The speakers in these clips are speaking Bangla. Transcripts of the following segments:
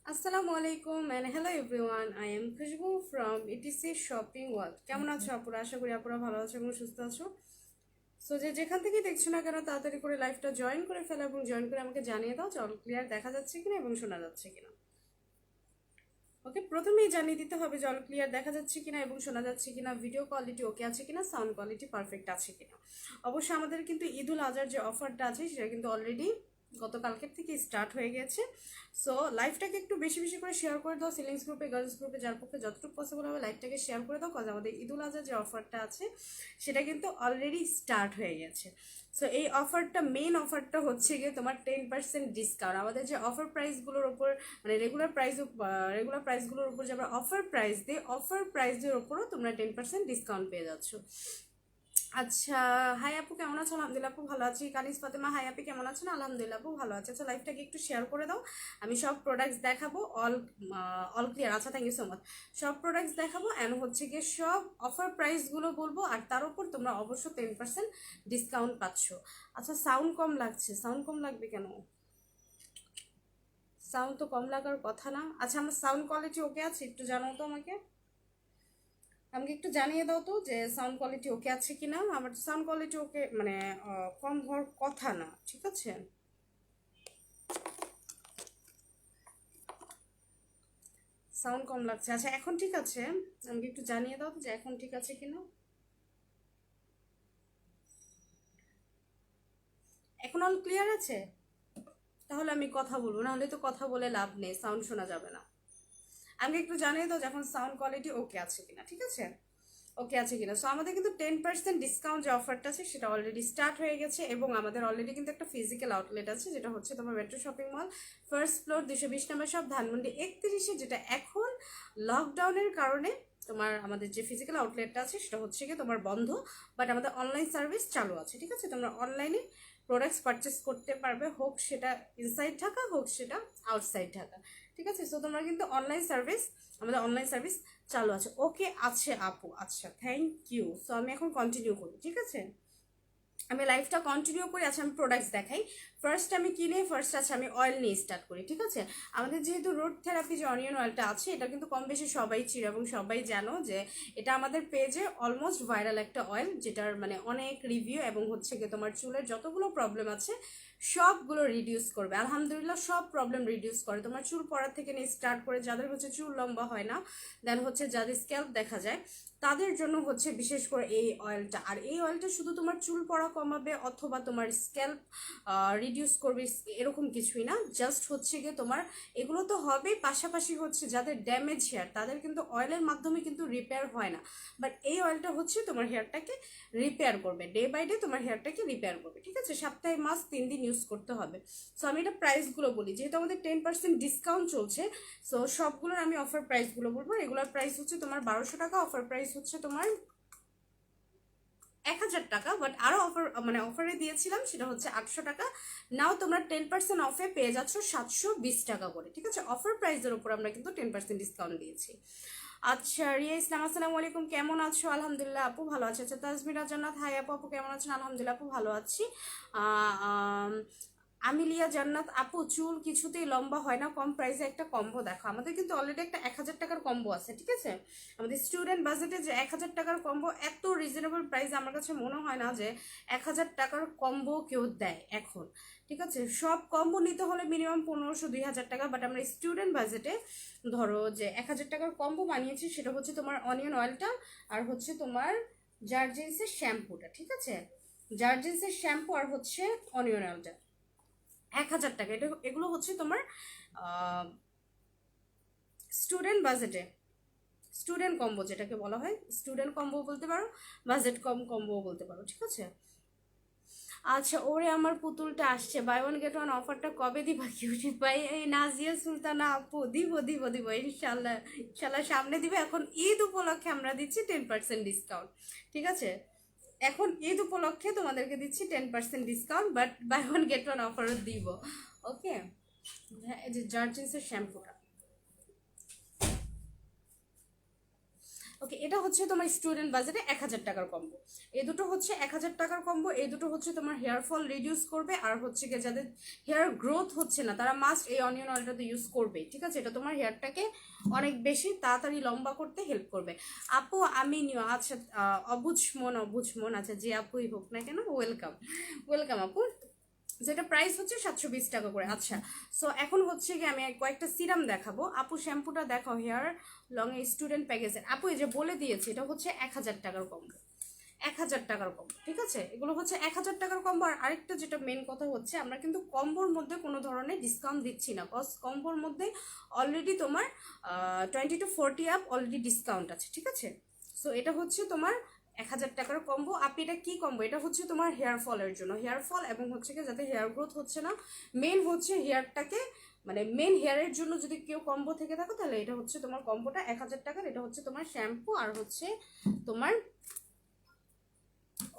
আসসালামু আলাইকুম and hello everyone. I am Khushbu from ETC Shopping World. কেমন আছো আপুরা? আশা করি আপুরা ভালো আছো এবং সুস্থ আছো। সো যেখান থেকে দেখছো না কেন তাড়াতাড়ি করে লাইভটা জয়েন করে ফেলো এবং জয়েন করে আমাকে জানিয়ে দাও অল ক্লিয়ার দেখা যাচ্ছে কিনা এবং শোনা যাচ্ছে কিনা। ওকে, প্রথমেই জানিয়ে দিতে হবে অল ক্লিয়ার দেখা যাচ্ছে কিনা এবং শোনা যাচ্ছে কিনা, ভিডিও কোয়ালিটি ওকে আছে কিনা, সাউন্ড কোয়ালিটি পারফেক্ট আছে কিনা। অবশ্যই আমাদের কিন্তু ঈদুল আজহার যে অফারটা আছে সেটা কিন্তু অলরেডি গতকালকের থেকে স্টার্ট হয়ে গেছে। সো লাইভটাকে একটু বেশি বেশি করে শেয়ার করে দাও, সিলিংস গ্রুপে গার্লস গ্রুপে, যার পক্ষে যতটুকু পসিবল হবে লাইভটাকে শেয়ার করে দাও, কাজ আমাদের ঈদুল আজহার যে অফারটা আছে সেটা কিন্তু অলরেডি স্টার্ট হয়ে গেছে। সো এই অফারটা মেন অফারটা হচ্ছে গিয়ে তোমার 10% ডিসকাউন্ট। আমাদের যে অফার প্রাইসগুলোর ওপর মানে রেগুলার প্রাইসগুলোর উপর যে আমরা অফার প্রাইস দিই, অফার প্রাইসের ওপরও তোমরা 10% ডিসকাউন্ট পেয়ে যাচ্ছ। আচ্ছা, হাই আপু কেমন আছো? আলহামদুলিল্লাহ আপু ভালো আছি। কানিস ফাতেমা হাই আপু কেমন আছেন? আলহামদুলিল্লাহ আপু ভালো আছে। আচ্ছা, লাইভটাকে একটু শেয়ার করে দাও। আমি সব প্রোডাক্টস দেখাবো, অল ক্লিয়ার। আচ্ছা, থ্যাংক ইউ সো মাচ। সব প্রোডাক্টস দেখাবো অ্যান্ড হচ্ছে গিয়ে সব অফার প্রাইসগুলো বলবো, আর তার উপর তোমরা অবশ্য 10% ডিসকাউন্ট পাচ্ছ। আচ্ছা, সাউন্ড কম লাগছে, সাউন্ড কম লাগবে কেন? সাউন্ড তো কম লাগার কথা না। আচ্ছা, আমার সাউন্ড কোয়ালিটি ওকে আছে? একটু জানাও তো আমাকে, আমাকে একটু জানিয়ে দাও তো যে সাউন্ড কোয়ালিটি ওকে আছে কিনা। আমার সাউন্ড কোয়ালিটি ওকে মানে কম হওয়ার কথা না, ঠিক আছে? সাউন্ড কম লাগছে। আচ্ছা, এখন ঠিক আছে? আমাকে একটু জানিয়ে দাও তো যে এখন ঠিক আছে কিনা। এখন অল ক্লিয়ার আছে? তাহলে আমি কথা বলবো, নাহলে তো কথা বলে লাভ নেই, সাউন্ড শোনা যাবে না। আমাকে একটু জানিয়ে দাও যে এখন সাউন্ড কোয়ালিটি ওকে আছে কিনা, ঠিক আছে? ওকে আছে কিনা। সো আমাদের কিন্তু 10% ডিসকাউন্ট যে অফারটা আছে সেটা অলরেডি স্টার্ট হয়ে গেছে এবং আমাদের অলরেডি কিন্তু একটা ফিজিক্যাল আউটলেট আছে, যেটা হচ্ছে তোমার metro shopping mall, first floor, 220 নম্বর শপ, ধানমন্ডি 31-এ, যেটা এখন লকডাউনের কারণে তোমার আমাদের যে ফিজিক্যাল আউটলেটটা আছে সেটা হচ্ছে কি তোমার বন্ধ, বাট আমাদের অনলাইন সার্ভিস চালু আছে, ঠিক আছে? তোমরা অনলাইনে প্রোডাক্টস পারচেস করতে পারবে, হোক সেটা ইনসাইড ঢাকা হোক সেটা আউটসাইড ঢাকা, ঠিক আছে? সো তোমরা কিন্তু আমাদের অনলাইন সার্ভিস চালু আছে। ওকে আছে আপু, আচ্ছা থ্যাংক ইউ। সো আমি এখন কন্টিনিউ করি, ঠিক আছে? আমি লাইফটা কন্টিনিউ করি। আচ্ছা, আমি প্রোডাক্টস দেখাই। ফার্স্ট আছে আমি অয়েল নিয়ে স্টার্ট করি, ঠিক আছে? আমাদের যেহেতু রুট থেরাপি যে অনিয়ন অয়েলটা আছে এটা কিন্তু কম বেশি সবাই চির এবং সবাই জানো যে এটা আমাদের পেজে অলমোস্ট ভাইরাল একটা অয়েল, যেটার মানে অনেক রিভিউ এবং হচ্ছে গিয়ে তোমার চুলের যতগুলো প্রবলেম আছে সবগুলো রিডিউস করবে। আলহামদুলিল্লাহ সব প্রবলেম রিডিউস করে, তোমার চুল পড়ার থেকে নিয়ে স্টার্ট করে যাদের হচ্ছে চুল লম্বা হয় না, দেন হচ্ছে যাদের স্ক্যাল্প দেখা যায় তাদের জন্য হচ্ছে বিশেষ করে এই অয়েলটা। আর এই অয়েলটা শুধু তোমার চুল পড়া কমাবে অথবা তোমার স্ক্যাল্প রিডিউস করবে এরকম কিছুই না, জাস্ট হচ্ছে গিয়ে তোমার এগুলো তো হবে, পাশাপাশি হচ্ছে যাদের ড্যামেজ হেয়ার তাদের কিন্তু অয়েলের মাধ্যমে কিন্তু রিপেয়ার হয় না, বাট এই অয়েলটা হচ্ছে তোমার হেয়ারটাকে রিপেয়ার করবে, ডে বাই ডে তোমার হেয়ারটাকে রিপেয়ার করবে, ঠিক আছে? সপ্তাহে মাস 3 দিন ইউজ করতে হবে। সো আমি এটা প্রাইসগুলো বলি, যেহেতু আমাদের 10% ডিসকাউন্ট চলছে, সো সবগুলোর আমি অফার প্রাইসগুলো বলবো। রেগুলার প্রাইস হচ্ছে তোমার 1200 টাকা, অফার প্রাইস হচ্ছে তোমার 1000 টাকা, বাট আরো অফার মানে অফারে দিয়েছিলাম সেটা হচ্ছে 800 টাকা। নাও তোমরা 10% অফে পেয়ে যাচ্ছ 720 টাকা করে, ঠিক আছে? অফার প্রাইসের উপর আমরা কিন্তু 10% ডিসকাউন্ট দিয়েছি। আচ্ছা, রিয়া ইসলাম আসসালামু আলাইকুম, কেমন আছো? আলহামদুলিল্লাহ আপু ভালো আছে। আচ্ছা, তাজমিরা জান্নাত হাই আপু, আপু কেমন আছেন? আলহামদুলিল্লাহ আপু ভালো আছি। আমিলিয়া জান্নাত আপু, চুল কিছুতেই লম্বা হয় না, কম প্রাইসে একটা কম্বো দেখো। আমাদের কিন্তু অলরেডি একটা 1000 টাকার কম্বো আছে, ঠিক আছে? আমাদের স্টুডেন্ট বাজেটে যে 1000 টাকার কম্বো এত রিজনেবল প্রাইস আমার কাছে মনে হয় না যে 1000 টাকার কম্বো কেউ দেয় এখন, ঠিক আছে? সব কম্বো নিতে হলে মিনিমাম 1500-2000 টাকা, বাট আমরা স্টুডেন্ট বাজেটে ধরো যে 1000 টাকার কম্বো বানিয়েছি, সেটা হচ্ছে তোমার অনিয়ন অয়েলটা আর হচ্ছে তোমার জার্জিন্সের শ্যাম্পুটা, ঠিক আছে? জার্জিন্সের শ্যাম্পু আর হচ্ছে অনিয়ন অয়েলটা 1000 টাকা। এগুলো হচ্ছে তোমার স্টুডেন্ট বাজেটে, স্টুডেন্ট কম্বো যেটাকে বলা হয়, স্টুডেন্ট কম্বো বলতে পারো, বাজেট কম্বো বলতে পারো, ঠিক আছে? আচ্ছা, ওরে আমার পুতুলটা আসছে, বাই ওয়ান গেট ওয়ান অফারটা কবে দিবা কিউটি পাই? এই নাজিয়া সুলতানা আপু, দিব ইনশাল্লাহ, ইনশাল্লাহ সামনে দিবে। এখন ঈদ উপলক্ষে আমরা দিচ্ছি 10% ডিসকাউন্ট, ঠিক আছে? এখন ঈদ উপলক্ষে তোমাদেরকে দিচ্ছি 10% discount, but buy one get one অফারও দিব। ওকে, হ্যাঁ, এই যে জার্জিন্সের শ্যাম্পুটা। ওকে, এটা হচ্ছে তোমার স্টুডেন্ট বাজেটে 1000 টাকার কম্বো। এই দুটো হচ্ছে 1000 টাকার কম্বো। এই দুটো হচ্ছে তোমার হেয়ার ফল রিডিউস করবে, আর হচ্ছে কি যাদের হেয়ার গ্রোথ হচ্ছে না তারা মাস্ট এই অনিয়ন অয়েলটা তো ইউজ করবে, ঠিক আছে? এটা তোমার হেয়ারটাকে অনেক বেশি তাড়াতাড়ি লম্বা করতে হেল্প করবে। আপু আমি নিও, আচ্ছা অবুঝ মন, আচ্ছা যে আপুই হোক না কেন, ওয়েলকাম ওয়েলকাম আপু। যেটা প্রাইস হচ্ছে 720 টাকা করে। আচ্ছা, সো এখন হচ্ছে কি আমি কয়েকটা সিরাম দেখাবো। আপু শ্যাম্পুটা দেখাও, হেয়ার লং স্টুডেন্ট প্যাকেজের। আপু এই যে বলে দিয়েছে এটা হচ্ছে 1000 টাকার কম্বো, 1000 টাকার কম্বো, ঠিক আছে? এগুলো হচ্ছে 1000 টাকার কম্বো। আর আরেকটা যেটা মেন কথা হচ্ছে, আমরা কিন্তু কম্বোর মধ্যে কোনো ধরনের ডিসকাউন্ট দিচ্ছি না, কজ কম্বোর মধ্যে অলরেডি তোমার 20 to 40 আপ অলরেডি ডিসকাউন্ট আছে, ঠিক আছে? সো এটা হচ্ছে তোমার 1000 টাকার কম্বো। আপনি এটা কি কম্বো? এটা হচ্ছে তোমার হেয়ার ফলের জন্য, হেয়ার ফল এবং হচ্ছে কি যাতে হেয়ার গ্রোথ হচ্ছে না, মেন হচ্ছে হেয়ারটাকে মানে মেন হেয়ারের জন্য যদি কেউ কম্বো থেকে থাকো তাহলে এটা হচ্ছে তোমার কম্বোটা 1000 টাকার। এটা হচ্ছে তোমার শ্যাম্পু আর হচ্ছে তোমার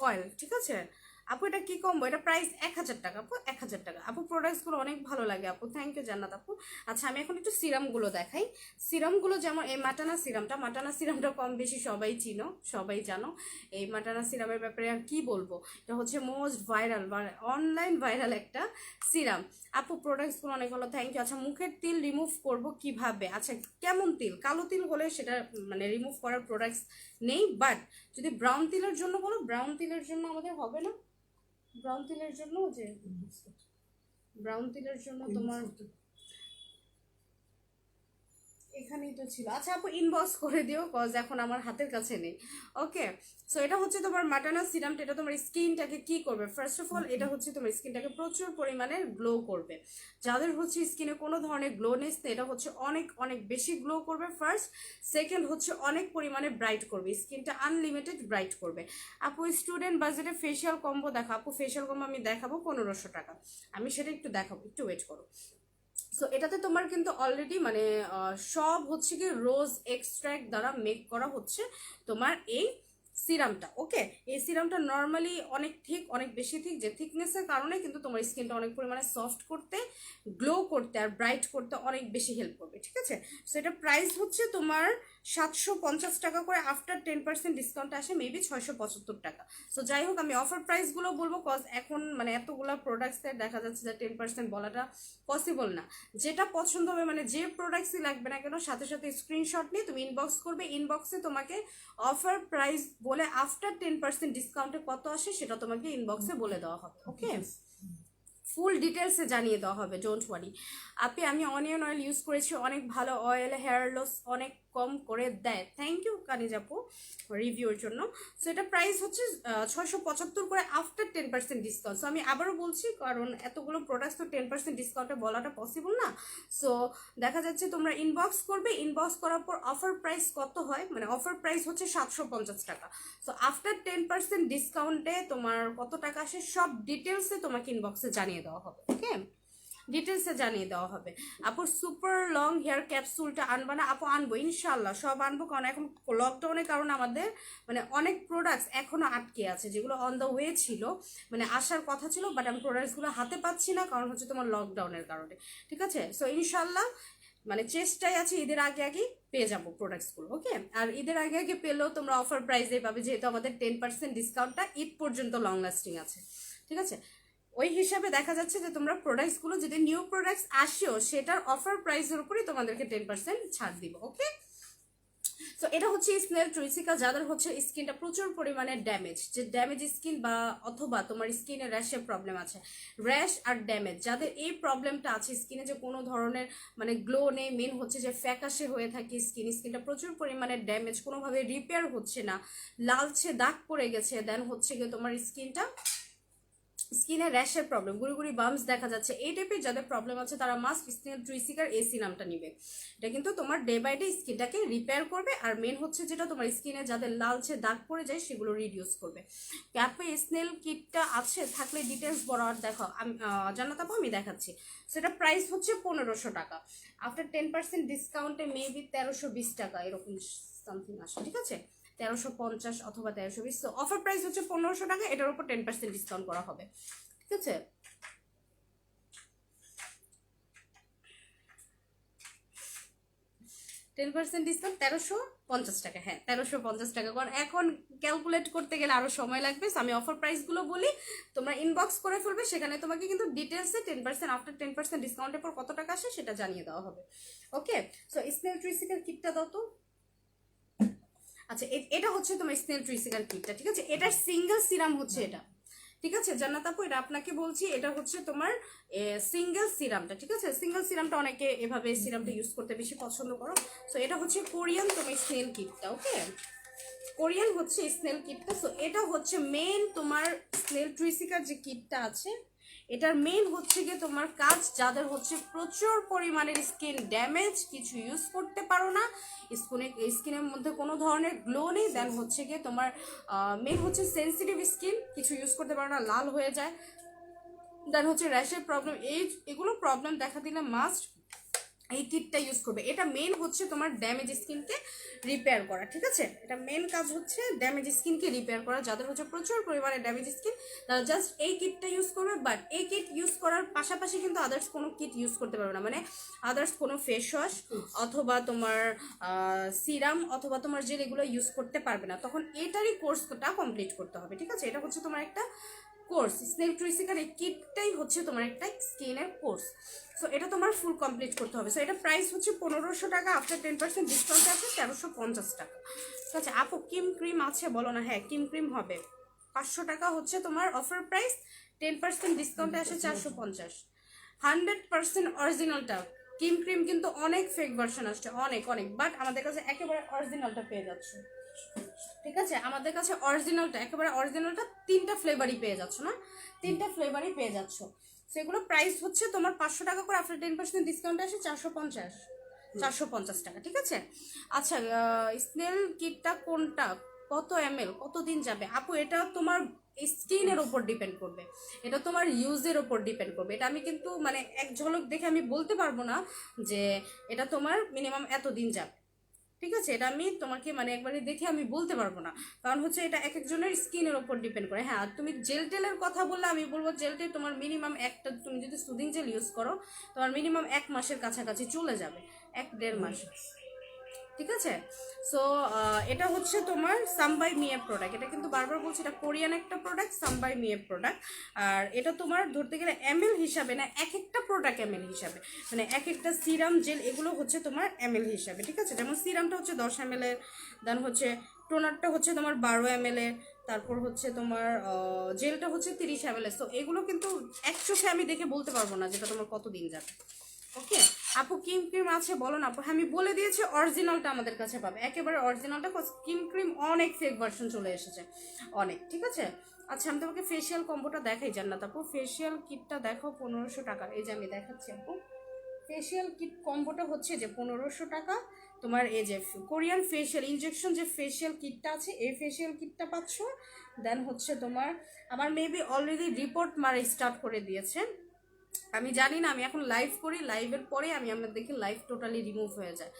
অয়েল, ঠিক আছে? আপু এটা কি কম্বো? এটা প্রাইস 1000 টাকা আপু, 1000 টাকা। আপু প্রোডাক্টসগুলো অনেক ভালো লাগে আপু, থ্যাংক ইউ জান্নাত আপু। আচ্ছা আমি এখন একটু সিরামগুলো দেখাই। সিরামগুলো যেমন এই মাটানা সিরামটা কম বেশি সবাই চিনো, সবাই জানো। এই মাটানা সিরামের ব্যাপারে আর কি বলবো, এটা হচ্ছে মোস্ট ভাইরাল অনলাইন ভাইরাল একটা সিরাম। আপু প্রোডাক্টসগুলো অনেক ভালো, থ্যাংক ইউ। আচ্ছা মুখের তিল রিমুভ করব কিভাবে? আচ্ছা কেমন তিল? কালো তিল হলে সেটা মানে রিমুভ করার প্রোডাক্টস নেই, বাট যদি ব্রাউন তিলের জন্য বলো, ব্রাউন তিলের জন্য আমাদের হবে না। ব্রাউন তিলের জন্য যে ব্রাউন তিলের জন্য তোমার এখানেই তো ছিল। আচ্ছা আপু ইনবক্স করে দিও, কজ এখন আমার হাতের কাছে নেই। ওকে, সো এটা হচ্ছে তোমার মাটানা সিরামটা। এটা তোমার স্কিনটাকে কি করবে? ফার্স্ট অফ অল এটা হচ্ছে তোমার স্কিনটাকে প্রচুর পরিমাণে গ্লো করবে। যাদের হচ্ছে স্কিনে কোনো ধরনের গ্লোনেস নেই, এটা হচ্ছে অনেক অনেক বেশি গ্লো করবে ফার্স্ট। সেকেন্ড হচ্ছে অনেক পরিমাণে ব্রাইট করবে, স্কিনটা আনলিমিটেড ব্রাইট করবে। আপু স্টুডেন্ট বাজেটে ফেশিয়াল কম্বো দেখো। আপু ফেশিয়াল কম্বো আমি দেখাবো 1500 টাকা, আমি সেটা একটু দেখাবো, একটু ওয়েট করো। সো এটাতে তোমার কিন্তু অলরেডি মানে সব হচ্ছে কি রোজ এক্সট্রাক্ট দ্বারা মেক করা হচ্ছে তোমার এই সিরামটা। ওকে, এই সিরামটা নর্মালি অনেক অনেক বেশি থিক, যে থিকনেসের কারণে কিন্তু তোমার স্কিনটা অনেক পরিমাণে সফট করতে, গ্লো করতে আর ব্রাইট করতে অনেক বেশি হেল্প করবে, ঠিক আছে? সো এটা প্রাইস হচ্ছে তোমার 750 টাকা করে, আফটার 10% ডিসকাউন্ট আসে মেবি 675 টাকা। সো যাই হোক আমি অফার প্রাইসগুলো বলবো, কজ এখন মানে এতগুলো প্রোডাক্টসের দেখা যাচ্ছে যে 10% বলাটা পসিবল না। যেটা পছন্দ হবে মানে যে প্রোডাক্টসই লাগবে না কেন, সাথে সাথে স্ক্রিনশট নিয়ে তুমি ইনবক্স করবে, ইনবক্সে তোমাকে অফার প্রাইস বলে আফটার 10% ডিসকাউন্টে কত আসে সেটা তোমাকে ইনবক্সে বলে দেওয়া হবে। ওকে, ফুল ডিটেলসে জানিয়ে দেওয়া হবে, ডোন্ট ওয়ারি। আমি অনিয়ন অয়েল ইউজ করেছি, অনেক ভালো অয়েল, হেয়ার লস অনেক কম করে দেয়। থ্যাংক ইউ কানিজ আপু রিভিউর জন্য। সো এটা প্রাইস হচ্ছে 675 করে আফটার 10% ডিসকাউন্ট। সো আমি আবারও বলছি, কারণ এতগুলো প্রোডাক্টস তো 10% ডিসকাউন্টে বলাটা পসিবল না। সো দেখা যাচ্ছে তোমরা ইনবক্স করবে, ইনবক্স করার পর অফার প্রাইস কত হয়, মানে অফার প্রাইস হচ্ছে 750 টাকা। সো আফটার 10% ডিসকাউন্টে তোমার কত টাকা আসে সব ডিটেলসে তোমাকে ইনবক্সে জানিয়ে দেওয়া হবে। ওকে, ডিটেলসে জানিয়ে দেওয়া হবে। আপুর সুপার লং হেয়ার ক্যাপসুলটা আনবা না? আপু আনবো ইনশাল্লাহ, সব আনবো, কারণ এখন লকডাউনের কারণে আমাদের মানে অনেক প্রোডাক্টস এখনো আটকে আছে, যেগুলো অন দ্য ওয়ে ছিল, মানে আসার কথা ছিল, বাট আমি প্রোডাক্টসগুলো হাতে পাচ্ছি না, কারণ হচ্ছে তোমার লকডাউনের কারণে, ঠিক আছে? সো ইনশাল্লাহ মানে চেষ্টায় আছে ঈদের আগে আগে পেয়ে যাবো প্রোডাক্টসগুলো। ওকে, আর ঈদের আগে আগে পেলেও তোমরা অফার প্রাইসে পাবে, যেহেতু আমাদের 10% ডিসকাউন্টটা ঈদ পর্যন্ত লং লাস্টিং আছে, ঠিক আছে? ওই হিসাবে দেখা যাচ্ছে যে তোমরা প্রোডাক্টসগুলো যদি নিউ প্রোডাক্টস আসেও সেটার অফার প্রাইসের উপরেই তোমাদেরকে 10% ছাড় দিব। ওকে, সো এটা হচ্ছে স্নেল ট্রিসিকা। যাদের হচ্ছে স্কিনটা প্রচুর পরিমাণে ড্যামেজ, যে ড্যামেজ স্কিন বা অথবা তোমার স্কিনে র্যাশের প্রবলেম আছে, র্যাশ আর ড্যামেজ, যাদের এই প্রবলেমটা আছে স্কিনে, যে কোনো ধরনের মানে গ্লো নেই, মেন হচ্ছে যে ফ্যাকাশে হয়ে থাকে স্কিনটা প্রচুর পরিমাণে ড্যামেজ, কোনোভাবে রিপেয়ার হচ্ছে না, লালচে দাগ পড়ে গেছে, দেন হচ্ছে গিয়ে তোমার স্কিনে র্যাশের প্রবলেম, গুড়ি বাম্পস দেখা যাচ্ছে, এই টাইপের যাদের প্রবলেম আছে তারা মাস্ট স্নেল ট্রিসিকার এসি নামটা নিবে। এটা কিন্তু তোমার ডে বাই ডে স্কিনটাকে রিপেয়ার করবে, আর মেন হচ্ছে যেটা তোমার স্কিনে যাদের লালচে দাগ পড়ে যায় সেগুলো রিডিউস করবে। ক্যাপে স্নেল কিটটা আছে, থাকলে ডিটেলস বরাবর দেখো, আমি জানাতে পাবো, আমি দেখাচ্ছি। সেটা প্রাইস হচ্ছে 1500 টাকা, আফটার 10% ডিসকাউন্টে মেবি 1320 টাকা এরকম সামথিং আসে, ঠিক আছে? 1350 অথবা 1320। অফার প্রাইস হচ্ছে 1500 টাকা, এটার উপর 10% ডিসকাউন্ট করা হবে, ঠিক আছে? 10% ডিসকাউন্ট 1350 টাকা। হ্যাঁ 1350 টাকা, কারণ এখন ক্যালকুলেট করতে গেলে আরও সময় লাগবে। আমি অফার প্রাইসগুলো বলি, তোমরা ইনবক্স করে ফেলবে, সেখানে তোমাকে কিন্তু ডিটেলসে 10% আফটার 10% ডিসকাউন্টের পর কত টাকা আসে সেটা জানিয়ে দেওয়া হবে। ওকে, সো স্নেল ট্রিসিকার কিটটা দাও তো। আচ্ছা এটা হচ্ছে তোমার স্নেল ট্রিসিকার কিটটা, ঠিক আছে? এটার সিঙ্গেল সিরাম হচ্ছে এটা, ঠিক আছে জান্নাত আপু? এটা আপনাকে বলছি, এটা হচ্ছে তোমার সিঙ্গেল সিরামটা, ঠিক আছে? সিঙ্গেল সিরামটা অনেকে এভাবে সিরামটা ইউজ করতে বেশি পছন্দ করো। সো এটা হচ্ছে কোরিয়ান তোমার স্নেল কিটটা। ওকে, কোরিয়ান হচ্ছে স্নেল কিটটা। সো এটা হচ্ছে মেন তোমার স্নেল ট্রিসিকার যে কিটটা আছে, এটার মেন হচ্ছে গিয়ে তোমার কাজ, যাদের হচ্ছে প্রচুর পরিমাণের স্কিন ড্যামেজ, কিছু ইউজ করতে পারো না, স্কিনের মধ্যে কোনো ধরনের গ্লো নেই, দেন হচ্ছে গিয়ে তোমার মেন হচ্ছে সেন্সিটিভ স্কিন, কিছু ইউজ করতে পারো না, লাল হয়ে যায়, দেন হচ্ছে র্যাশের প্রবলেম, এগুলো প্রবলেম দেখা দিলে মাস্ট এই কিটটা ইউজ করবে। এটা মেন হচ্ছে তোমার ড্যামেজ স্কিনকে রিপেয়ার করা, ঠিক আছে? এটা মেন কাজ হচ্ছে ড্যামেজ স্কিনকে রিপেয়ার করা। যাদের হচ্ছে প্রচুর পরিমাণে ড্যামেজ স্কিন, তারা জাস্ট এই কিটটা ইউজ করবে। বাট এই কিট ইউজ করার পাশাপাশি কিন্তু আদার্স কোনো কিট ইউজ করতে পারবে না, মানে আদার্স কোনো ফেস ওয়াশ অথবা তোমার সিরাম অথবা তোমার জেল এগুলো ইউজ করতে পারবে না। তখন এটারই কোর্সটা কমপ্লিট করতে হবে, ঠিক আছে? এটা হচ্ছে তোমার একটা কোর্স, স্নেল ট্রিসিকার এই কিটটাই হচ্ছে তোমার একটা স্কিনের কোর্স। সো এটা তোমার ফুল কমপ্লিট করতে হবে। সো এটা প্রাইস হচ্ছে 1500 টাকা, আফটার 10% ডিসকাউন্ট আছে 1350 টাকা, ঠিক আছে? আপু কিম ক্রিম আছে বলো না? হ্যাঁ কিম ক্রিম হবে 500 টাকা হচ্ছে তোমার অফার প্রাইস, 10% ডিসকাউন্টে আসে 450। 100% অরিজিনালটা কিম ক্রিম, কিন্তু অনেক ফেক ভার্সন আসছে, অনেক অনেক, বাট আমাদের কাছে একেবারে অরিজিনালটা পেয়ে যাচ্ছে, ঠিক আছে? আমাদের কাছে অরিজিনালটা, একেবারে অরিজিনালটা 3টা ফ্লেভারই পেয়ে যাচ্ছ না, 3টা ফ্লেভারই পেয়ে যাচ্ছ। সেগুলো প্রাইস হচ্ছে তোমার 500 টাকা করে, আফটার 10% ডিসকাউন্ট আসে 450 টাকা, ঠিক আছে? আচ্ছা স্নেল কিটটা কোনটা, কত ml, কতদিন যাবে? আপু এটা তোমার স্কিনের ওপর ডিপেন্ড করবে, এটা তোমার ইউজের ওপর ডিপেন্ড করবে। এটা আমি কিন্তু মানে এক ঝলক দেখে আমি বলতে পারবো না যে এটা তোমার মিনিমাম এতদিন যাবে, ঠিক আছে? এটা আমি তোমাকে মানে একবারে দেখে আমি বলতে পারবো না, কারণ হচ্ছে এটা এক একজনের স্কিনের ওপর ডিপেন্ড করে। হ্যাঁ তুমি জেল টেলের কথা বললে আমি বলবো জেল টেল তোমার মিনিমাম একটা, তুমি যদি সুদিং জেল ইউজ করো তোমার মিনিমাম 1 মাসের কাছাকাছি চলে যাবে, 1-1.5 মাস, ঠিক আছে? সো এটা হচ্ছে তোমার সামবাই মিয়ে প্রোডাক্ট, এটা কিন্তু বারবার বলছি এটা কোরিয়ান একটা প্রোডাক্ট, সামবাই মিয়ে প্রোডাক্ট। আর এটা তোমার ধরতে গেলে এমএল হিসাবে না, এক একটা প্রোডাক্ট এমএল হিসাবে, মানে এক একটা সিরাম জেল এগুলো হচ্ছে তোমার এমএল হিসাবে, ঠিক আছে? যেমন সিরামটা হচ্ছে 10 ml এর, দেন হচ্ছে টোনারটা হচ্ছে তোমার 12 ml এর, তারপর হচ্ছে তোমার জেলটা হচ্ছে 30 ml এর। সো এগুলো কিন্তু এক চোখে আমি দেখে বলতে পারবো না যেটা তোমার কতদিন যাবে। ওকে আপু কিম ক্রিম আছে বলো না আপু? হ্যাঁ আমি বলে দিয়েছি অরিজিনালটা আমাদের কাছে পাবে, একেবারে অরিজিনালটা। কিম ক্রিম অনেক ফেক ভার্সন চলে এসেছে, অনেক, ঠিক আছে? আচ্ছা আমি তোমাকে ফেসিয়াল কম্বোটা দেখাই জান্নাত আপু, ফেসিয়াল কিটটা দেখো 1500 টাকা, এই যে আমি দেখাচ্ছি আপু। ফেসিয়াল কিট কম্বোটা হচ্ছে যে 1500 টাকা, তোমার এই যে কোরিয়ান ফেসিয়াল ইনজেকশন যে ফেসিয়াল কিটটা আছে এই ফেসিয়াল কিটটা পাচ্ছ। দেন হচ্ছে তোমার আমার মেবি অলরেডি রিপোর্ট মারা স্টার্ট করে দিয়েছে, আমি জানি না, আমি এখন লাইভ করি, লাইভের পরে আমি আমার দেখি লাইভ টোটালি রিমুভ হয়ে যায়,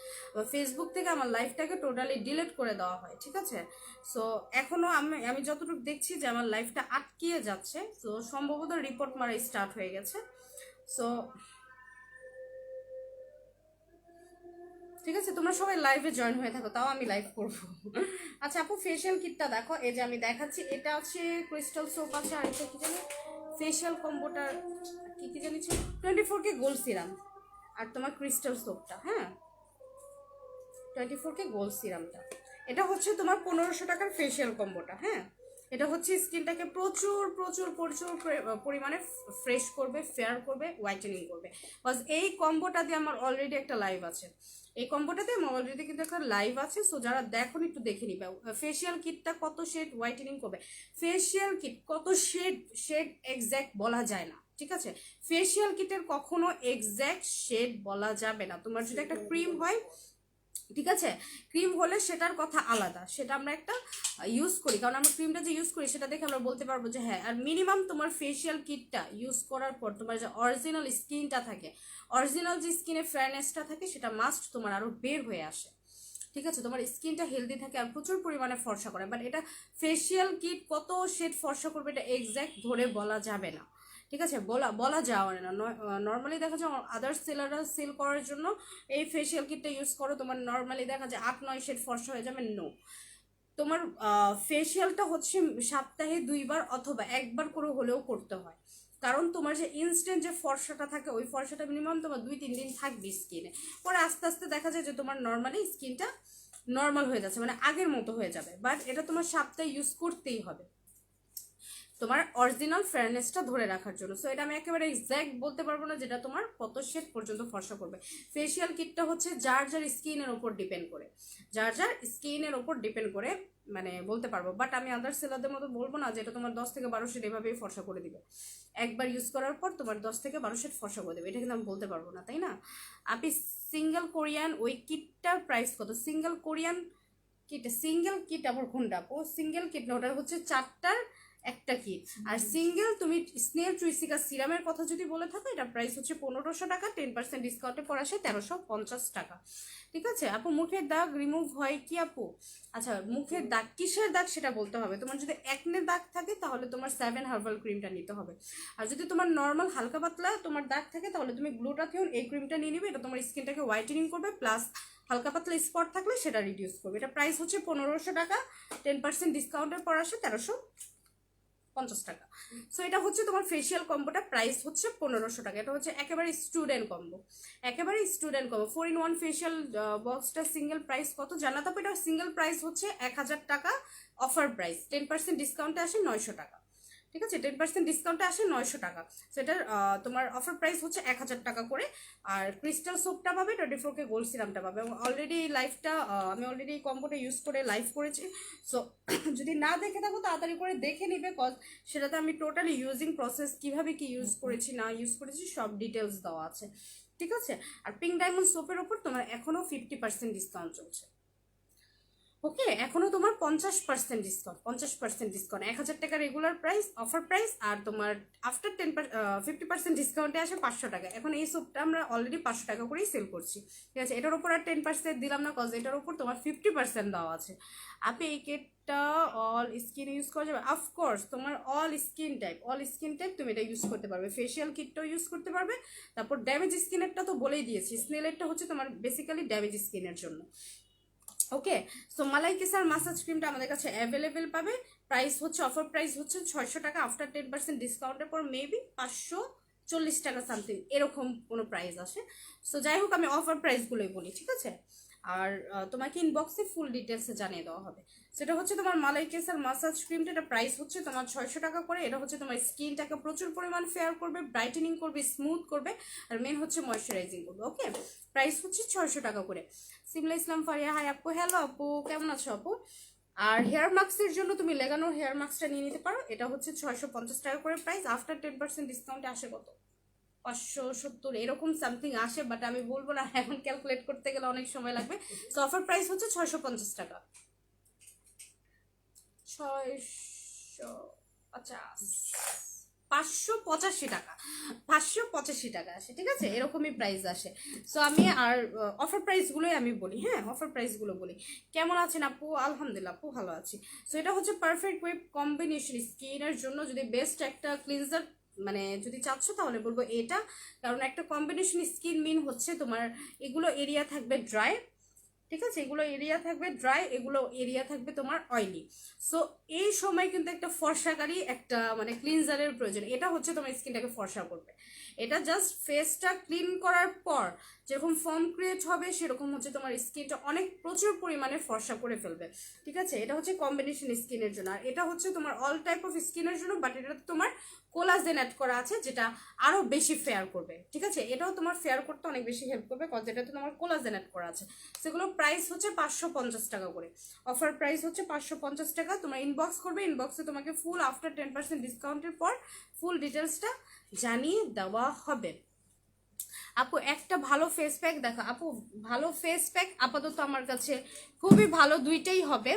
ফেসবুক থেকে আমার লাইভটাকে টোটালি ডিলিট করে দেওয়া হয়, ঠিক আছে? সো এখনও আমি যতটুকু দেখছি যে আমার লাইভটা আটকিয়ে যাচ্ছে, তো সম্ভবত রিপোর্ট মারা স্টার্ট হয়ে গেছে। সো ঠিক আছে তোমরা সবাই লাইভে জয়েন হয়ে থাকো, তাও আমি লাইভ করবো। আচ্ছা আপু ফেশিয়াল কিটটা দেখো, এই যে আমি দেখাচ্ছি, এটা আছে ক্রিস্টাল সোপ আছে, আর এটা কি জানি ফেশিয়াল কম্বোটা কি কি জানিস, 24K গোল্ড সিরাম আর তোমার ক্রিস্টাল সোপটা, হ্যাঁ 24K গোল্ড সিরামটা, এটা হচ্ছে তোমার 1500 টাকার ফেশিয়াল কম্বোটা। হ্যাঁ এটা হচ্ছে স্কিনটাকে প্রচুর প্রচুর প্রচুর পরিমাণে ফ্রেশ করবে, ফেয়ার করবে, হোয়াইটেনিং করবে। বাস এই কম্বোটা দিয়ে আমার অলরেডি একটা লাইভ আছে, এই কম্বোটাতে আমার অলরেডি কিন্তু একটা লাইভ আছে। সো যারা দেখো একটু দেখে নিবে ফেশিয়াল কিটটা কত শেড হোয়াইটেনিং করবে। ফেশিয়াল কিট কত শেড এক্স্যাক্ট বলা যায় না, ঠিক আছে? ফেশিয়াল কিটের কখনো এক্স্যাক্ট শেড বলা যাবে না। তোমার যদি একটা ক্রিম হয়, ঠিক আছে, ক্রিম হলে সেটার কথা আলাদা, সেটা আমরা একটা ইউজ করি, কারণ আমরা ক্রিমটা যে ইউজ করি সেটা দেখে আমরা বলতে পারবো যে হ্যাঁ। আর মিনিমাম তোমার ফেশিয়াল কিটটা ইউজ করার পর তোমার যে অরিজিনাল স্কিনটা থাকে, অরিজিনাল যে স্কিনের ফেয়ারনেসটা থাকে সেটা মাস্ট তোমার আরও বের হয়ে আসে, ঠিক আছে? তোমার স্কিনটা হেলদি থাকে আর প্রচুর পরিমাণে ফর্সা করে। বাট এটা ফেশিয়াল কিট কত শেড ফর্সা করবে এটা এক্স্যাক্ট ধরে বলা যাবে না, ঠিক আছে, বলা বলা যাওয়ার না। নর্মালি দেখা যায় আদার্স সেলাররা সেল করার জন্য এই ফেসিয়াল কিটটা ইউজ করো, তোমার নর্মালি দেখা যায় 8-9 শেড ফর্সা হয়ে যাবে। নো, তোমার ফেসিয়ালটা হচ্ছে সপ্তাহে 2বার অথবা 1বার করে হলেও করতে হয়, কারণ তোমার যে ইনস্ট্যান্ট যে ফর্সাটা থাকে ওই ফর্সাটা মিনিমাম তোমার 2-3 দিন থাকবে স্কিনে, পরে আস্তে আস্তে দেখা যায় যে তোমার নর্মালি স্কিনটা নর্মাল হয়ে যাচ্ছে, মানে আগের মতো হয়ে যাবে। বাট এটা তোমার সপ্তাহে ইউজ করতেই হবে তোমার অরিজিনাল ফেয়ারনেসটা ধরে রাখার জন্য। সো এটা আমি একেবারে এক্স্যাক্ট বলতে পারবো না যেটা তোমার কত শেড পর্যন্ত ফর্সা করবে। ফেসিয়াল কিটটা হচ্ছে যার যার স্কিনের ওপর ডিপেন্ড করে, যার যার স্কিনের ওপর ডিপেন্ড করে মানে বলতে পারবো। বাট আমি আদার সেলারদের মতো বলবো না যে এটা তোমার 10 থেকে 12 শেড এভাবেই ফর্সা করে দিবে, একবার ইউজ করার পর তোমার 10 থেকে 12 শেড ফর্সা করে দেবে, এটা কিন্তু আমি বলতে পারবো না, তাই না? আপনি সিঙ্গেল কোরিয়ান ওই কিটটার প্রাইস কত? Single Korean kit, single kit আবার কোনটা? ও সিঙ্গেল কিট না, ওটা হচ্ছে 4টার একটা কিট। আর সিঙ্গেল তুমি স্নেল চুইসিকা সিরামের কথা যদি বলে থাকো, এটা প্রাইস হচ্ছে 1500 টাকা, 10% ডিসকাউন্টে পর আসে 1350 টাকা। ঠিক আছে আপু, মুখের দাগ রিমুভ হয় কি আপু? আচ্ছা, মুখের দাগ কিসের দাগ সেটা বলতে হবে। তোমার যদি একনে দাগ থাকে তাহলে তোমার 7 হার্বাল ক্রিমটা নিতে হবে। আর যদি তোমার নর্মাল হালকা পাতলা তোমার দাগ থাকে তাহলে তুমি গ্লুটাথিয়ন এই ক্রিমটা নিয়ে নিবে। এটা তোমার স্কিনটাকে হোয়াইটেনিং করবে, প্লাস হালকা পাতলা স্পট থাকলে সেটা রিডিউস করবে। এটা প্রাইস হচ্ছে 1500 টাকা, 10% ডিসকাউন্টের পর আসে 1350 টাকা। সো এটা হচ্ছে তোমার ফেসিয়াল কম্বোটা প্রাইস হচ্ছে 1500 টাকা। এটা হচ্ছে একেবারে স্টুডেন্ট কম্বো, একেবারে স্টুডেন্ট কম্বো। 4-in-1 ফেসিয়াল বক্সটা সিঙ্গেল প্রাইস কত জানা? তারপর এটা সিঙ্গেল প্রাইস হচ্ছে 1000 টাকা, অফার প্রাইস 10% ডিসকাউন্টে আসে 900 টাকা। ঠিক আছে, 10% ডিসকাউন্টে আসে 900 টাকা। সেটার তোমার অফার প্রাইস হচ্ছে 1000 টাকা করে। আর ক্রিস্টাল সোপটা পাবে, 24K গোল্ড সিরামটা পাবে। অলরেডি লাইভটা আমি অলরেডি কম্বোটা ইউজ করে লাইভ করেছি। সো যদি না দেখে থাকো তাড়াতাড়ি করে দেখে নিবে, কজ সেটাতে আমি টোটালি ইউজিং প্রসেস কিভাবে কি ইউজ করেছি না ইউজ করেছি সব ডিটেলস দেওয়া আছে। ঠিক আছে, আর পিঙ্ক ডায়মন্ড সোপের ওপর তোমার এখনো 50% ডিসকাউন্ট চলছে। ওকে, এখনো তোমার 50% ডিসকাউন্ট, 50% ডিসকাউন্ট, 1000 টাকা রেগুলার প্রাইস, অফার প্রাইস, আর তোমার আফটার 50% ডিসকাউন্টে আসে 500 টাকা। এখন এই সোপটা আমরা অলরেডি 500 টাকা করেই সেল করছি। ঠিক আছে, এটার উপর আর 10% দিলাম না, কজ এটার উপর তোমার 50% দেওয়া আছে। আপনি এই কিটটা অল স্কিন ইউজ করা যাবে? অফকোর্স, তোমার অল স্কিন টাইপ তুমি এটা ইউজ করতে পারবে। ফেসিয়াল কিটটাও ইউজ করতে পারবে। তারপর ড্যামেজ স্কিনেরটা তো বলেই দিয়েছি, স্নেলেরটা হচ্ছে তোমার বেসিক্যালি ড্যামেজ স্কিনের জন্য। ওকে, সো মালাই কেসার মাসাজ ক্রিমটা আমাদের কাছে অ্যাভেলেবেল পাবে। প্রাইস হচ্ছে অফার প্রাইস হচ্ছে 600 টাকা, আফটার 10% ডিসকাউন্টের পর মেবি 540 টাকা সামথিং এরকম কোনো প্রাইস আসে। সো যাই হোক, আমি অফার প্রাইসগুলোই বলি, ঠিক আছে? আর তোমাকে ইনবক্সে ফুল ডিটেলসে জানিয়ে দেওয়া হবে। সেটা হচ্ছে তোমার মালাই কেসার মাসাজ ক্রিমটা, এটা প্রাইস হচ্ছে তোমার 600 টাকা করে। এটা হচ্ছে তোমার স্কিনটাকে প্রচুর পরিমাণ ফেয়ার করবে, ব্রাইটেনিং করবে, স্মুথ করবে, আর মেন হচ্ছে ময়শ্চারাইজিং করবে। ওকে, প্রাইস হচ্ছে 600 টাকা করে। সিমলা ইসলাম ফারিয়া, হাই আপু। হ্যালো আপু, কেমন আছো আপু? আর হেয়ার মাস্কের জন্য তুমি লেগানোর হেয়ার মাস্কটা নিয়ে নিতে পারো। এটা হচ্ছে 650 টাকা করে প্রাইস। আফটার 10% ডিসকাউন্টে আসে কত? 570 এরকম সামথিং আসে, বাট আমি বলবো না, এখন ক্যালকুলেট করতে গেলে অনেক সময় লাগবে। সো অফার প্রাইস হচ্ছে 650 টাকা, 650, 585 টাকা, 585 টাকা আসে। ঠিক আছে, এরকমই প্রাইস আসে। সো আমি আর অফার প্রাইসগুলোই আমি বলি। হ্যাঁ, অফার প্রাইসগুলো বলি। কেমন আছেন আপু? আলহামদুলিল্লাহ আপু, ভালো আছি। সো এটা হচ্ছে পারফেক্ট ওয়েব কম্বিনেশন স্কিনের জন্য। যদি বেস্ট একটা ক্লিনজার মানে যদি চাচ্ছ তাহলে বলবো এটা, কারণ একটা কম্বিনেশন স্কিন মিন হচ্ছে তোমার এগুলো এরিয়া থাকবে ড্রাই। ঠিক আছে, এগুলো এরিয়া থাকবে ড্রাই, এগুলো এরিয়া থাকবে তোমার অয়েলি। সো এই সময় কিন্তু একটা ফর্সাকারী একটা মানে ক্লিনজারের প্রয়োজন। এটা হচ্ছে তোমার স্কিনটাকে ফর্সা করবে। এটা জাস্ট ফেসটা ক্লিন করার পর যেরকম ফর্ম ক্রিয়েট হবে সেরকম হচ্ছে তোমার স্কিনটা অনেক প্রচুর পরিমাণে ফর্সা করে ফেলবে। ঠিক আছে, এটা হচ্ছে কম্বিনেশন স্কিনের জন্য। আর এটা হচ্ছে তোমার অল টাইপ অফ স্কিনের জন্য, বাট এটা তোমার কোলাজেন অ্যাড করা আছে যেটা আরো বেশি ফেয়ার করবে। ঠিক আছে, এটাও তোমার ফেয়ার করতে অনেক বেশি হেল্প করবে, কজ এটাতে তোমার কোলাজেন অ্যাড করা আছে। সেগুলো প্রাইস হচ্ছে 550 টাকা করে। অফার প্রাইস হচ্ছে 550 টাকা। তোমার ইনবক্স করবে, ইনবক্সে তোমাকে ফুল আফটার 10% ডিসকাউন্টের পর ফুল ডিটেলসটা জানিয়ে দেওয়া হবে। আপু একটা ভালো ফেস প্যাক দেখা। আপু ভালো ফেস প্যাক আপাতত আমার কাছে খুবই ভালো দুইটাই হবে।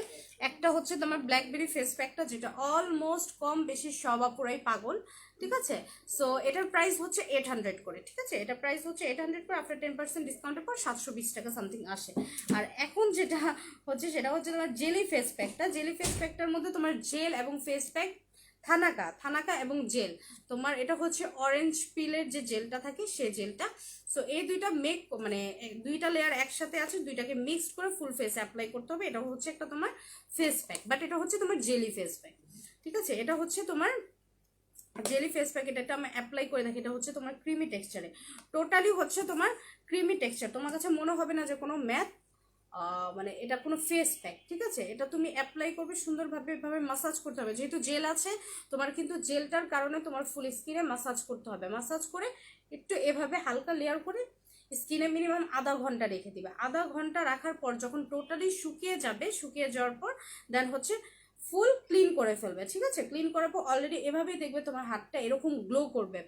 একটা হচ্ছে তোমার ব্ল্যাকবেরি ফেস প্যাকটা, যেটা অলমোস্ট কম বেশি সব আপুরাই পাগল। ঠিক আছে, সো এটার প্রাইস হচ্ছে 800 করে। ঠিক আছে, এটা প্রাইস হচ্ছে 800 করে। আফটার 10% ডিসকাউন্টের পর 720 টাকা সামথিং আসে। আর এখন যেটা হচ্ছে সেটা হচ্ছে তোমার জেলি ফেস প্যাকটা। জেলি ফেস প্যাকটার মধ্যে তোমার জেল এবং ফেস প্যাক থানাকা এবং জেল, তোমার এটা হচ্ছে অরেঞ্জ পিলের যে জেলটা থাকে সেই জেলটা। সো এই দুইটা মানে দুইটা লেয়ার একসাথে আছে, দুইটাকে মিক্সড করে ফুল ফেস অ্যাপ্লাই করতে হবে। এটা হচ্ছে একটা তোমার ফেস প্যাক, বাট এটা হচ্ছে তোমার জেলি ফেস প্যাক, ঠিক আছে? এটা হচ্ছে তোমার জেলি ফেস প্যাক, এটা আমি অ্যাপ্লাই করে থাকি। এটা হচ্ছে তোমার ক্রিমি টেক্সচারে, টোটালি হচ্ছে তোমার ক্রিমি টেক্সচার। তোমার কাছে মনে হবে না যে কোনো ম্যাথ, মানে এটা কোনো ফেস প্যাক, ঠিক আছে? এটা তুমি অ্যাপ্লাই করবে সুন্দরভাবে, এভাবে মাসাজ করতে হবে। যেহেতু জেল আছে তোমার, কিন্তু জেলটার কারণে তোমার ফুল স্কিনে মাসাজ করতে হবে। মাসাজ করে একটু এভাবে হালকা লেয়ার করে স্কিনে মিনিমাম আধা ঘন্টা রেখে দিবে। আধা ঘন্টা রাখার পর যখন টোটালি শুকিয়ে যাবে, শুকিয়ে যাওয়ার পর দেন হচ্ছে ফুল ক্লিন করে ফেলবে, ঠিক আছে? ক্লিন করার পর অলরেডি এভাবেই দেখবে তোমার হাতটা এরকম গ্লো করবে,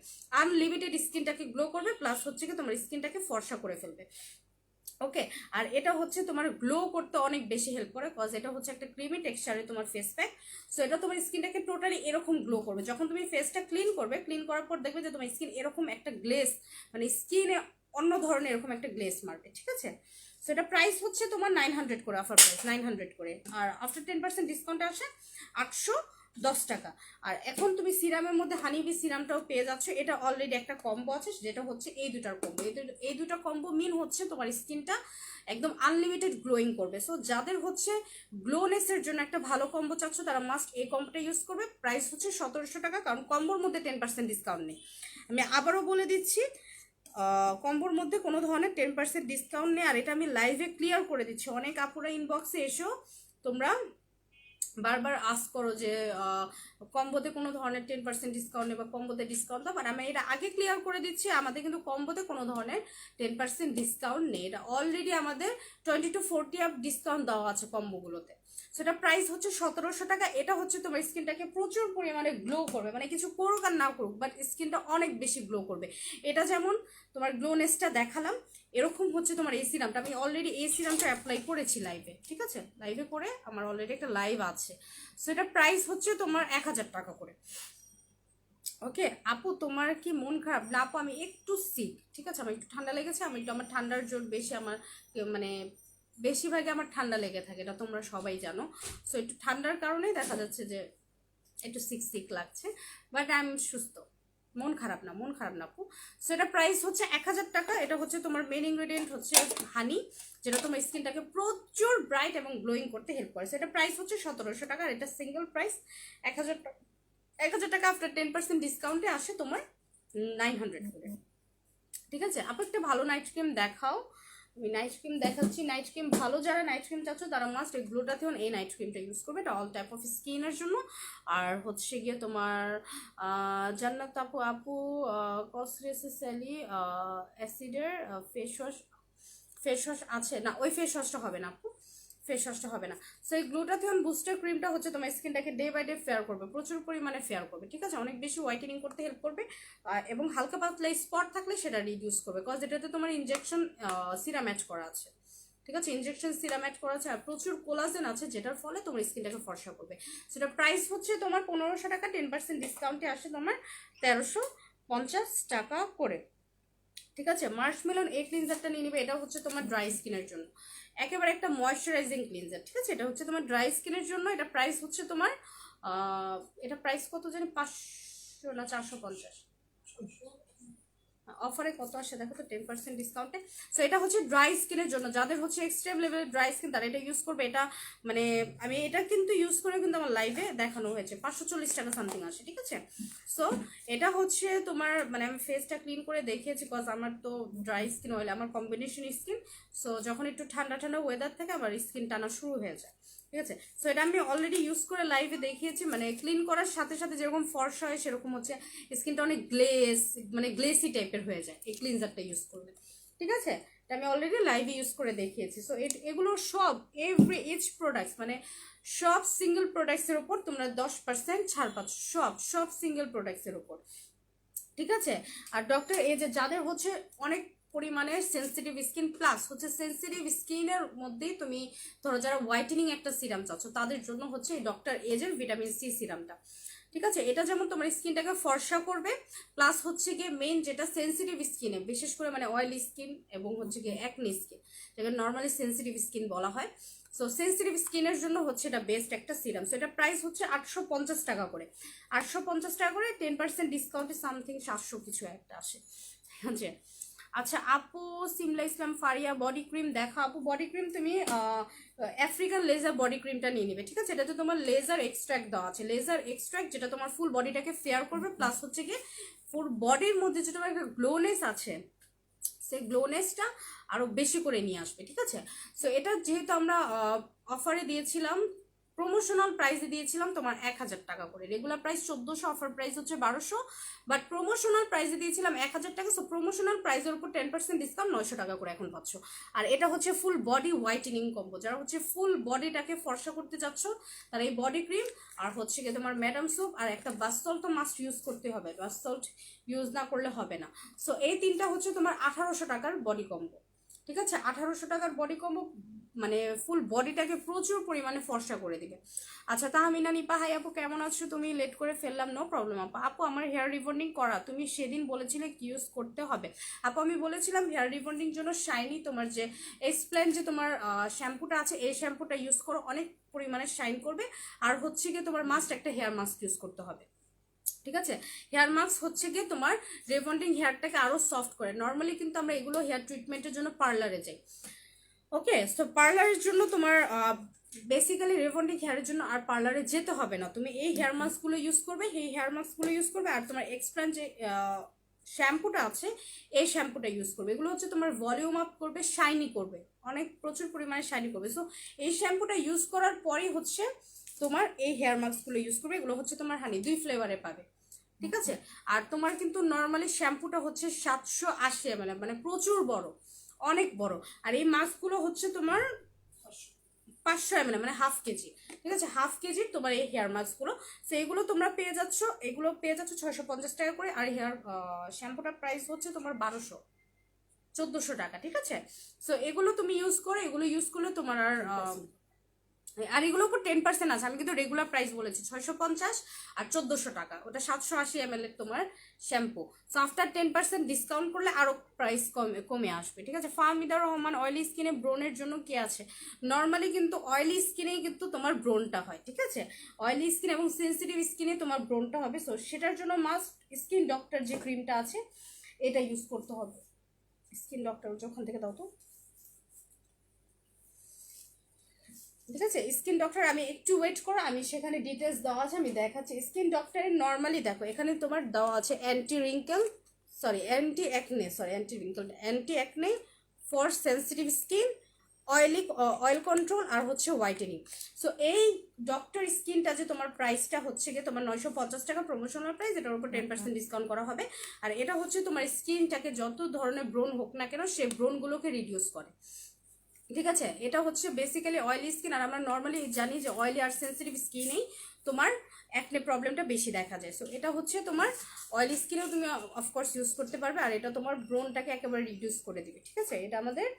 আনলিমিটেড স্কিনটাকে গ্লো করবে, প্লাস হচ্ছে কি তোমার স্কিনটাকে ফর্সা করে ফেলবে। ওকে, আর এটা হচ্ছে তোমার গ্লো করতে অনেক বেশি হেল্প করে, কজ এটা হচ্ছে একটা ক্রিমি টেক্সচারে তোমার ফেস প্যাক। সো এটা তোমার স্কিনটাকে টোটালি এরকম গ্লো করবে। যখন তুমি ফেসটা ক্লিন করবে, ক্লিন করার পর দেখবে যে তোমার স্কিন এরকম একটা গ্লেস, মানে স্কিনে অন্য ধরনের এরকম একটা গ্লেস মারবে, ঠিক আছে? সো এটা প্রাইস হচ্ছে তোমার 900 করে, অফার প্রাইস 900 করে, আর আফটার 10% ডিসকাউন্ট আসে 810 টাকা। আর এখন তুমি সিরামের মধ্যে হানিবি সিরামটাও পেয়ে যাচ্ছ। এটা অলরেডি একটা কম্বো আছে, যেটা হচ্ছে এই দুটার কম্বো। এই দুটা কম্বো মিন হচ্ছে তোমার স্কিনটা একদম আনলিমিটেড গ্লোয়িং করবে। সো যাদের হচ্ছে গ্লোনেসের জন্য একটা ভালো কম্বো চাচ্ছ, তারা মাস্ট এই কম্বোটা ইউজ করবে। প্রাইস হচ্ছে 1700 টাকা, কারণ কম্বোর মধ্যে 10% ডিসকাউন্ট নেই। আমি আবারও বলে দিচ্ছি, কম্বোর মধ্যে কোনো ধরনের 10% ডিসকাউন্ট নেই। আর এটা আমি লাইভে ক্লিয়ার করে দিচ্ছি। অনেক আপুরা ইনবক্সে এসেও তোমরা বারবার আস্ক করো যে কম্বোতে কোনো ধরনের 10% ডিসকাউন্ট নেই বা কম্বোতে ডিসকাউন্ট দাও, বাট আমি এটা আগে ক্লিয়ার করে দিচ্ছি, আমাদের কিন্তু কম্বোতে কোনো ধরনের 10% ডিসকাউন্ট নেই। এটা অলরেডি আমাদের 20 to 40 আপ ডিসকাউন্ট দেওয়া আছে কম্বোগুলোতে। সেটা প্রাইস হচ্ছে 1700 টাকা। এটা হচ্ছে তোমার স্কিনটাকে প্রচুর পরিমাণে গ্লো করবে, মানে কিছু করুক আর না করুক, বাট স্কিনটা অনেক বেশি গ্লো করবে। এটা যেমন তোমার গ্লোনেসটা দেখালাম, এরকম হচ্ছে তোমার এই সিরামটা। আমি অলরেডি এই সিরামটা অ্যাপ্লাই করেছি লাইভে, ঠিক আছে? লাইভে করে আমার অলরেডি একটা লাইভ আছে। সো এটা প্রাইস হচ্ছে তোমার 1000 টাকা করে। ওকে আপু, তোমার কি মন খারাপ? না আপু, আমি একটু সিক, ঠিক আছে? আমার একটু ঠান্ডা লেগেছে। আমার ঠান্ডার জোর বেশি, আমার মানে বেশিরভাগই আমার ঠান্ডা লেগে থাকে, এটা তোমরা সবাই জানো। সো একটু ঠান্ডার কারণেই দেখা যাচ্ছে যে একটু সিক সিক লাগছে, বাট আই এম সুস্থ। মন খারাপ না, মন খারাপ না আপু। সো এটা প্রাইস হচ্ছে 1000 টাকা। এটা হচ্ছে তোমার মেন ইনগ্রেডিয়েন্ট হচ্ছে হানি, যেটা তোমার স্কিনটাকে প্রচুর ব্রাইট এবং গ্লোয়িং করতে হেল্প করে। সেটা প্রাইস হচ্ছে 1700 টাকা, আর এটা সিঙ্গেল প্রাইস 1000 টাকা। 1000 টাকা আফটার 10% ডিসকাউন্টে আসে তোমার 900 করে, ঠিক আছে? আপু একটা ভালো নাইট ক্রিম দেখাও। আমি নাইট ক্রিম দেখাচ্ছি। নাইট ক্রিম ভালো, যারা নাইট ক্রিম চাচ্ছ তারা মাস্ট এই গ্লুটাথিয়ন এই নাইট ক্রিমটা ইউজ করবে। এটা অল টাইপ অফ স্কিনের জন্য। আর হচ্ছে গিয়ে তোমার জান্নাত আপু কসরেসেলি অ্যাসিডের ফেস ওয়াশ আছে না? ওই ফেস ওয়াশটা হবে না আপু, ফেস ওয়াশটা হবে না। সো এই গ্লুটাথিয়ন বুস্টার ক্রিমটা হচ্ছে তোমার স্কিনটাকে ডে বাই ডে ফেয়ার করবে, প্রচুর পরিমাণে ফেয়ার করবে, ঠিক আছে? অনেক বেশি হোয়াইটেনিং করতে হেল্প করবে, এবং হালকা পাতলা স্পট থাকলে সেটা রিডিউস করবে, কজ এটাতে তোমার ইনজেকশন সিরাম অ্যাড করা আছে, ঠিক আছে? ইনজেকশন সিরাম অ্যাড করা আছে, আর প্রচুর কোলাজেন আছে, যেটার ফলে তোমার স্কিনটাকে ফর্সা করবে। সেটা প্রাইস হচ্ছে তোমার 1500 টাকা, 10% ডিসকাউন্টে আসে তোমার 1350 টাকা করে, ঠিক আছে? মার্শমেলন এই ক্লিনজারটা নিয়ে নিবে। এটা হচ্ছে তোমার ড্রাই স্কিনের জন্য একেবারে একটা ময়শ্চারাইজিং ক্লিনজার, ঠিক আছে? এটা হচ্ছে তোমার ড্রাই স্কিনের জন্য। এটা প্রাইস হচ্ছে তোমার এটা প্রাইস কত জানি, 500 না 450, অফারে কত আসে দেখো তো, 10% ডিসকাউন্টে। সো এটা হচ্ছে ড্রাই স্কিনের জন্য, যাদের হচ্ছে এক্সট্রিম লেভেলের ড্রাই স্কিন তারা এটা ইউজ করবে। এটা মানে আমি এটা কিন্তু ইউজ করে কিন্তু আমার লাইভে দেখানো হয়েছে, 540 টাকা সামথিং আসে, ঠিক আছে? সো এটা হচ্ছে তোমার মানে আমি ফেসটা ক্লিন করে দেখিয়েছি, বিকজ আমার তো ড্রাই স্কিন, অয়েল আমার কম্বিনেশন স্কিন। সো যখন একটু ঠান্ডা ঠান্ডা ওয়েদার থাকে আমার স্কিন টানা শুরু হয়ে যায়, ঠিক আছে? সো এটা আমি অলরেডি ইউজ করে লাইভে দেখিয়েছি, মানে ক্লিন করার সাথে সাথে যেরকম ফর্সা হয় সেরকম হচ্ছে স্কিনটা অনেক মানে গ্লেসি টাইপের হয়ে যায় এই ক্লিনজারটা ইউজ করলে, ঠিক আছে? এটা আমি অলরেডি লাইভে ইউজ করে দেখিয়েছি। সো এগুলো সব ইচ প্রোডাক্টস মানে সব সিঙ্গেল প্রোডাক্টসের উপর তোমরা 10% ছাড় পাচ্ছ, সব সিঙ্গেল প্রোডাক্টসের উপর, ঠিক আছে? আর ডক্টর এই যে যাদের হচ্ছে অনেক পরিমাণে সেন্সিটিভ স্কিন, প্লাস হচ্ছে সেন্সিটিভ স্কিনের মধ্যেই তুমি ধরো যারা হোয়াইটেনিং একটা সিরাম চাচ্ছ, তাদের জন্য হচ্ছে এই ডক্টর এজের ভিটামিন সি সিরামটা, ঠিক আছে, এটা যেমন তোমার স্কিনটাকে ফর্সা করবে, প্লাস হচ্ছে গিয়ে মেইন যেটা সেন্সিটিভ স্কিনে, বিশেষ করে মানে অয়েলি স্কিন এবং হচ্ছে গিয়ে অ্যাকনি স্কিন, যেটা নর্মালি সেন্সিটিভ স্কিন বলা হয়। সো সেন্সিটিভ স্কিনের জন্য হচ্ছে এটা বেস্ট একটা সিরাম। সো এটা প্রাইস হচ্ছে 850 টাকা করে, 850 টাকা করে, 10% ডিসকাউন্টে সামথিং 700 কিছু একটা আসে। ঠিক আছে। আচ্ছা আপু, সিমলা ইসলাম ফারিয়া বডি ক্রিম দেখা। আপু বডি ক্রিম তুমি আফ্রিকান লেজার বডি ক্রিমটা নিয়ে নিবে, ঠিক আছে। এটাতে তোমার লেজার এক্সট্রাক্ট দেওয়া আছে, লেজার এক্সট্রাক্ট যেটা তোমার ফুল বডিটাকে ফেয়ার করবে, প্লাস হচ্ছে কি ফুল বডির মধ্যে যে তোমার একটা গ্লোনেস আছে, সেই গ্লোনেসটা আরো বেশি করে নিয়ে আসবে, ঠিক আছে। সো এটা যেহেতু আমরা অফারে দিয়েছিলাম, প্রমোশনাল প্রাইসে দিয়েছিলাম তোমার 1000 টাকা করে, রেগুলার প্রাইস 1400, অফার প্রাইস হচ্ছে 1200, বাট প্রমোশনাল প্রাইসে দিয়েছিলাম 1000 টাকা। সো প্রমোশনাল প্রাইসের উপর 10% ডিসকাউন্ট 900 টাকা করে এখন পাচ্ছ। আর এটা হচ্ছে ফুল বডি হোয়াইটেনিং কম্বো, যারা হচ্ছে ফুল বডিটাকে ফর্সা করতে যাচ্ছ তারা এই বডি ক্রিম আর হচ্ছে গিয়ে তোমার ম্যাডাম সোপ আর একটা বাস সল্ট তো মাস্ট ইউজ করতে হবে, বাস সল্ট ইউজ না করলে হবে না। সো এই তিনটা হচ্ছে তোমার 1800 টাকার বডি কম্বো, ঠিক আছে। 1800 টাকার বডি কম্বো মানে ফুল বডিটাকে প্রচুর পরিমাণে ফর্সা করে দিবে। আচ্ছা তাহমিনা নিপা, হাই আপু কেমন আছো তুমি? লেট করে ফেললাম, নো প্রবলেম আপু। আপু আমার হেয়ার রিবন্ডিং করা, তুমি সেদিন বলেছিলে কি ইউজ করতে হবে। আপু আমি বলেছিলাম হেয়ার রিবন্ডিং জন্য শাইনি তোমার যে এক্সপ্লেন যে তোমার শ্যাম্পুটা আছে, এই শ্যাম্পুটা ইউজ করো, অনেক পরিমাণে শাইন করবে। আর হচ্ছে গিয়ে তোমার মাস্ট একটা হেয়ার মাস্ক ইউজ করতে হবে, ঠিক আছে। হেয়ার মাস্ক হচ্ছে গিয়ে তোমার রিবন্ডিং হেয়ারটাকে আরো সফট করে। নর্মালি কিন্তু আমরা এগুলো হেয়ার ট্রিটমেন্টের জন্য পার্লারে যাই, ওকে। সো পার্লারের জন্য তোমার বেসিক্যালি রিবন্ডিং হেয়ারের জন্য আর পার্লারে যেতে হবে না, তুমি এই হেয়ার মাস্কগুলো ইউজ করবে, এই হেয়ার মাস্কগুলো ইউজ করবে। আর তোমার এক্সপ্লেন যে শ্যাম্পুটা আছে এই শ্যাম্পুটা ইউজ করবে, এগুলো হচ্ছে তোমার ভলিউম আপ করবে, শাইনি করবে, অনেক প্রচুর পরিমাণে শাইনি করবে। সো এই শ্যাম্পুটা ইউজ করার পরেই হচ্ছে তোমার এই হেয়ার মাস্কগুলো ইউজ করবে, এগুলো হচ্ছে তোমার হানি 2 ফ্লেভারে পাবে, ঠিক আছে। আর তোমার কিন্তু নর্মালি শ্যাম্পুটা হচ্ছে 780 ml, মানে প্রচুর বড়, অনেক বড়। আর এই মাস্কগুলো হচ্ছে তোমার 500 ml, মানে হাফ কেজি, ঠিক আছে। হাফ কেজি তোমার এই হেয়ার মাস্কগুলো, সেইগুলো তোমরা পেয়ে যাচ্ছ, এগুলো পেয়ে যাচ্ছ 650 টাকা করে। আর হেয়ার শ্যাম্পুটার প্রাইস হচ্ছে তোমার 1400 টাকা, ঠিক আছে। সো এগুলো তুমি ইউজ করো, এগুলো ইউজ করলে তোমার আর এগুলো উপর 10% আছে। আমি কিন্তু রেগুলার প্রাইস বলেছি 650 আর 1400 টাকা, ওটা 780 ml এর তোমার শ্যাম্পু। সো আফটার 10% ডিসকাউন্ট করলে আরো প্রাইস কমে আসবে, ঠিক আছে। ফাহমিদা রহমান, অয়েলি স্কিনে ব্রোনের জন্য কি আছে? নর্মালি কিন্তু অয়েলি স্কিনেই কিন্তু তোমার ব্রোনটা হয়, ঠিক আছে। অয়েলি স্কিন এবং সেন্সিটিভ স্কিনে তোমার ব্রোনটা হবে। সো সেটার জন্য মাস্ট স্কিন ডক্টর যে ক্রিমটা আছে এটা ইউজ করতে হবে। স্কিন ডক্টর ওখান থেকে দাও তো, ঠিক আছে। স্কিন ডক্টর, আমি একটু ওয়েট করো, আমি সেখানে ডিটেলস দেওয়া আছে আমি দেখাচ্ছি। স্কিন ডক্টরের নর্মালি দেখো এখানে তোমার দেওয়া আছে anti wrinkle, sorry anti acne, sorry anti wrinkle, anti acne for sensitive skin, oil control আর হচ্ছে হোয়াইটেনিং। সো এই ডক্টর স্কিনটা যে তোমার প্রাইসটা হচ্ছে গিয়ে তোমার 950 টাকা প্রমোশনাল প্রাইস, এটার উপর 10% ডিসকাউন্ট করা হবে। আর এটা হচ্ছে তোমার স্কিনটাকে যত ধরনের ব্রোন হোক না কেন সে ব্রোনগুলোকে রিডিউস করে, ঠিক আছে। এটা হচ্ছে বেসিক্যালি অয়েলি স্কিন, আর আমরা নর্মালি জানি যে অয়েলি আর সেন্সিটিভ স্কিনেই তোমার অ্যাকনে প্রবলেমটা বেশি দেখা যায়। সো এটা হচ্ছে তোমার অয়েলি স্কিনেও তুমি অফকোর্স ইউজ করতে পারবে, আর এটা তোমার ব্রোনটাকে একেবারে রিডিউস করে দিবে, ঠিক আছে। এটা আমাদের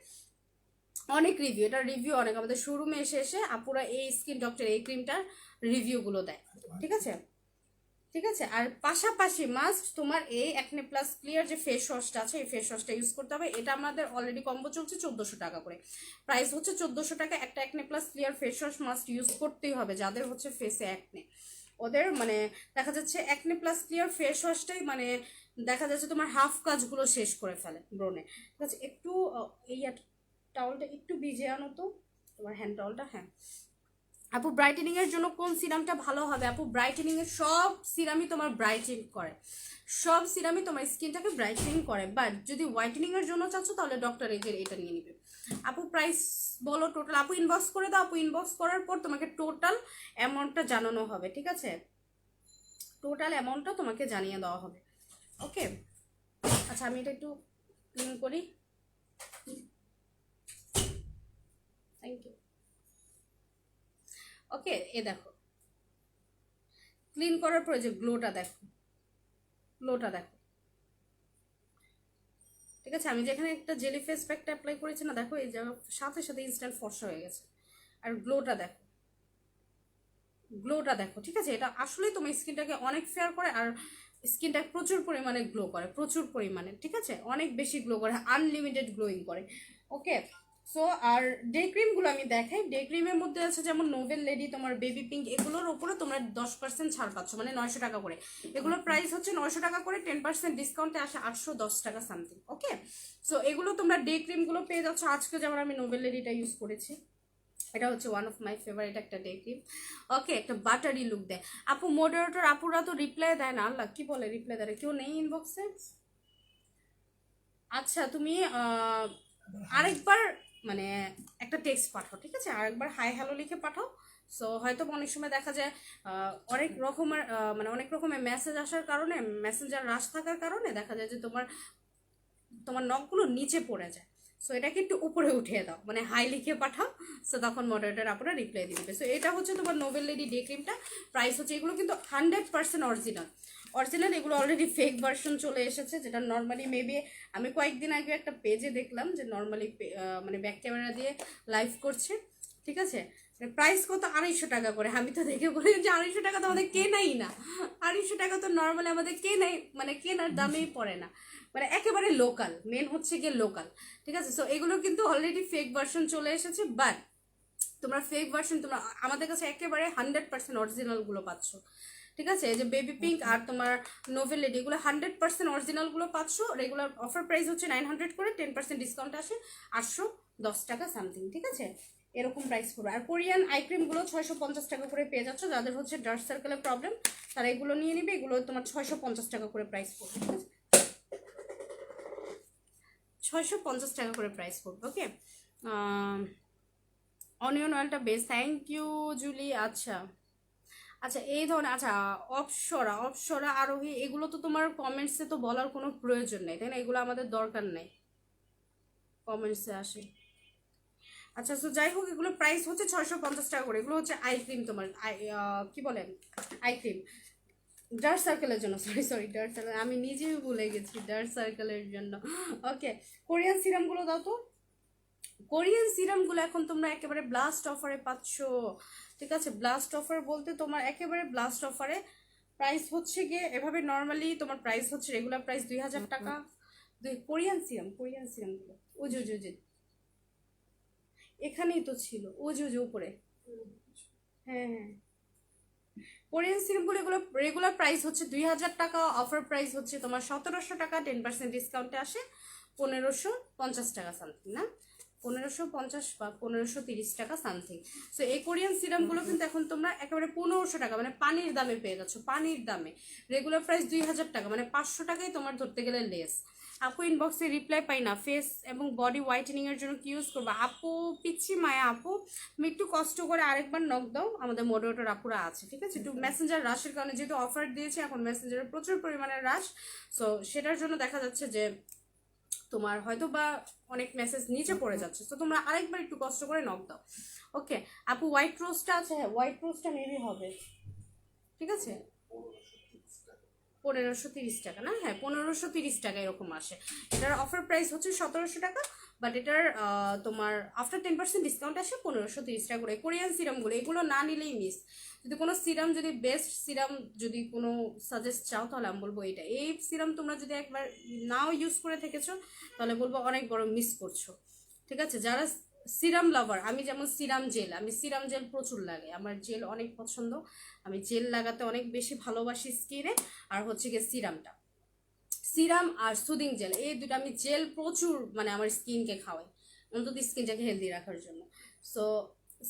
অনেক রিভিউ, এটা রিভিউ অনেক, আমাদের শোরুমে এসে এসে আপুরা এই স্কিন ডক্টর এই ক্রিমটার রিভিউগুলো দেয়, ঠিক আছে, ঠিক আছে। আর পাশাপাশি মাস্ট তোমার এই অ্যাকনে প্লাস ক্লিয়ার যে ফেস ওয়াশটা আছে এই ফেস ওয়াশটা ইউজ করতে হবে। এটা আমাদের অলরেডি কম্বো চলছে 1400 টাকা করে, প্রাইস হচ্ছে 1400 টাকা। একটা acne plus clear face wash must use করতেই হবে যাদের হচ্ছে ফেসে অ্যাকনে, ওদের মানে দেখা যাচ্ছে অ্যাকনে প্লাস ক্লিয়ার ফেস ওয়াশটাই মানে দেখা যাচ্ছে তোমার হাফ কাজগুলো শেষ করে ফেলে ব্রনে, ঠিক আছে। একটু এই টাওয়ালটা একটু ভিজে আনো তো, তোমার হ্যান্ড টাওয়ালটা, হ্যাঁ। আপু ব্রাইটেনিং এর জন্য কোন সিরামটা ভালো হবে? আপু ব্রাইটেনিং এর সব সিরামই তোমার ব্রাইটেন করে, সব সিরামই তোমার স্কিনটাকে ব্রাইটেনিং করে, বাট যদি হোয়াইটেনিং এর জন্য চাচ্ছ তাহলে ডক্টর এজের এটা নিয়ে নিবে। আপু প্রাইস বলো টোটাল, আপু ইনবক্স করে দাও, আপু ইনবক্স করার পর তোমাকে টোটাল অ্যামাউন্টটা জানানো হবে, ঠিক আছে। টোটাল অ্যামাউন্টটা তোমাকে জানিয়ে দেওয়া হবে, ওকে। আচ্ছা আমি এটা একটু ক্লিন করি, থ্যাংক ইউ। ওকে এ দেখো ক্লিন করার পরে যে গ্লোটা দেখো, গ্লোটা দেখো, ঠিক আছে। আমি যেখানে একটা জেলি ফেস প্যাকটা অ্যাপ্লাই করেছি না, দেখো এই জায়গা সাথে সাথে ইনস্ট্যান্ট ফর্সা হয়ে গেছে। আর গ্লোটা দেখো, গ্লোটা দেখো, ঠিক আছে? এটা আসলেই তোমার স্কিনটাকে অনেক ফেয়ার করে, আর স্কিনটা প্রচুর পরিমাণে গ্লো করে, প্রচুর পরিমাণে, ঠিক আছে? অনেক বেশি গ্লো করে, আনলিমিটেড গ্লোয়িং করে। ওকে, সো আর ডে ক্রিমগুলো আমি দেখাই। ডে ক্রিমের মধ্যে আছে যেমন নোভেল লেডি, তোমার বেবি পিঙ্ক, এগুলোর ওপরে তোমরা 10% ছাড় পাচ্ছ, মানে 900 টাকা করে। এগুলোর প্রাইস হচ্ছে 900 টাকা করে, 10% ডিসকাউন্টে আসে 810 টাকা সামথিং। ওকে, সো এগুলো তোমরা ডে ক্রিমগুলো পেয়ে যাচ্ছ। আজকে যেমন আমি নোভেল লেডিটা ইউজ করেছি, এটা হচ্ছে ওয়ান অফ মাই ফেভারিট একটা ডে ক্রিম। ওকে, একটা বাটারি লুক দেয়। আপু মডারেটর আপুরা তো রিপ্লাই দেয় না, আল্লাহ কি বলে রিপ্লাই দেয়, কেউ নেই ইনবক্সে? আচ্ছা, তুমি আরেকবার মানে একটা টেক্সট পাঠাও, ঠিক আছে? আরেকবার হাই হ্যালো লিখে পাঠাও। সো হয়তো অনেক সময় দেখা যায় অনেক রকমের মানে অনেক রকমের মেসেজ আসার কারণে, মেসেঞ্জার রাশ থাকার কারণে দেখা যায় যে তোমার তোমার নখগুলো নিচে পড়ে যায়। সো এটাকে একটু উপরে উঠিয়ে দাও, মানে হাই লিখে পাঠাও। সো তখন মডারেটর আপনারা রিপ্লাই দিয়ে দিবে। সো এটা হচ্ছে তোমার নোভেল লেডি ডে ক্রিমটা। প্রাইস হচ্ছে, এগুলো কিন্তু 100% অরিজিনাল। অরিজিনাল, এগুলো অলরেডি ফেক ভার্সন চলে এসেছে, যেটা নর্মালি মেবি আমি কয়েকদিন আগে একটা পেজে দেখলাম যে নর্মালি মানে ব্যাক ক্যামেরা দিয়ে লাইভ করছে, ঠিক আছে? প্রাইস কত? 250 টাকা করে। আমি তো দেখে বলি যে 250 টাকা তো আমাদের কেনাই না, 250 টাকা তো নর্মালি আমাদের কেনাই, মানে কেনার দামেই পড়ে না, মানে একেবারে লোকাল, মেন হচ্ছে গিয়ে লোকাল, ঠিক আছে? সো এগুলো কিন্তু অলরেডি ফেক ভার্সন চলে এসেছে, বাট তোমরা ফেক ভার্সন তোমরা আমাদের কাছে একেবারে 100% অরিজিনালগুলো পাচ্ছ, ঠিক আছে? এই যে বেবি পিঙ্ক আর তোমার নোভেল লেডি, এগুলো 100% অরিজিনালগুলো পাচ্ছ। রেগুলার অফার প্রাইস হচ্ছে 900 করে, 10% ডিসকাউন্ট আসে 810 টাকা সামথিং, ঠিক আছে? এরকম প্রাইস পড়বে। আর কোরিয়ান আই ক্রিমগুলো 650 টাকা করে পেয়ে যাচ্ছ। যাদের হচ্ছে ডার্ক সার্কেলের প্রবলেম তারা এগুলো নিয়ে নিবে, এগুলো তোমার 650 টাকা করে প্রাইস পড়বে, ঠিক আছে? 650 টাকা করে প্রাইস পড়বে। ওকে, অনিয়ন অয়েলটা বেস্ট, থ্যাংক ইউ জুলি। আচ্ছা আচ্ছা, এই ধরনের, আচ্ছা অপসরা, অপসরা আরোহী, এগুলো তো তোমার কমেন্টসে তো বলার কোনো প্রয়োজন নেই, তাই না? এগুলো আমাদের দরকার নেই, কমেন্টসে আসে। আচ্ছা, তো যাই হোক, এগুলো প্রাইস হচ্ছে 650 টাকা করে। এগুলো হচ্ছে আই ক্রিম, তোমার কি বলেন, আই ক্রিম ডার্ক সার্কেলের জন্য, সরি সরি, ডার্ক সার্কেল, আমি নিজেই ভুলে গেছি, ডার্ক সার্কেলের জন্য। ওকে, কোরিয়ান সিরামগুলো দাও তো। কোরিয়ান সিরামগুলো এখন তোমরা একেবারে ব্লাস্ট অফারে পাচ্ছ, ঠিক আছে? ব্লাস্ট অফার বলতে তোমার একেবারে ব্লাস্ট অফারে প্রাইস হচ্ছে গিয়ে এভাবে, নর্মালি তোমার প্রাইস হচ্ছে রেগুলার প্রাইস 2000 টাকা। কোরিয়ান সিরাম, কোরিয়ান সিরামগুলো ওই যে এখানেই তো ছিল, ওই যে উপরে। হ্যাঁ হ্যাঁ, কোরিয়ান সিরামগুলো এগুলো রেগুলার প্রাইস হচ্ছে 2000 টাকা, অফার প্রাইস হচ্ছে তোমার 1700 টাকা, 10% ডিসকাউন্টে আসে 1550 টাকা সামথিং, না 1550 বা 1530 টাকা সামথিং। সো এই কোরিয়ান সিরামগুলো কিন্তু এখন তোমরা একেবারে 1500 টাকা, মানে পানির দামে পেয়ে যাচ্ছ, পানির দামে। রেগুলার প্রাইস 2000 টাকা, মানে 500 টাকাই তোমার ধরতে গেলে লেস। আপু ইনবক্সে রিপ্লাই পাই না, ফেস এবং বডি হোয়াইটেনিং এর জন্য কি ইউজ করবো? আপু পিচ্ছি মায়া, আপু তুমি একটু কষ্ট করে আরেকবার নক দাও, আমাদের মডারেটর আপুরা আছে, ঠিক আছে? একটু মেসেঞ্জার রাশের কারণে, যেহেতু অফার দিয়েছে এখন মেসেঞ্জারে প্রচুর পরিমাণে রাশ, সো সেটার জন্য দেখা যাচ্ছে যে তোমার হয়তো বা অনেক মেসেজ নিচে পড়ে যাচ্ছে, তো তোমরা আরেকবার একটু কষ্ট করে নক দাও। ওকে, আপু হোয়াইট রোজটা আছে, হ্যাঁ হোয়াইট রোজটা মেবি হবে, ঠিক আছে? 1530 টাকা, না? হ্যাঁ 1530 টাকা এরকম আসে। এটার অফার প্রাইস হচ্ছে 1700 টাকা, বাট এটার তোমার আফটার 10% ডিসকাউন্ট আসে 1530 টাকা করে। কোরিয়ান সিরামগুলো এগুলো না নিলেই মিস। যদি কোনো সিরাম, যদি বেস্ট সিরাম যদি কোনো সাজেস্ট চাও তাহলে আমি বলবো এইটা। এই সিরাম তোমরা যদি একবার নাও ইউজ করে থেকেছো তাহলে বলবো অনেক বড় মিস করছো, ঠিক আছে? যারা সিরাম লাভার, আমি যেমন সিরাম জেল, আমি সিরাম জেল প্রচুর লাগে, আমার জেল অনেক পছন্দ, আমি জেল লাগাতে অনেক বেশি ভালোবাসি স্কিনে। আর হচ্ছে গিয়ে সিরামটা, সিরাম আর সুদিং জেল, এই দুটো আমি জেল প্রচুর, মানে আমার স্কিনকে খাওয়াই, অন্তত স্কিনটাকে হেলদি রাখার জন্য। সো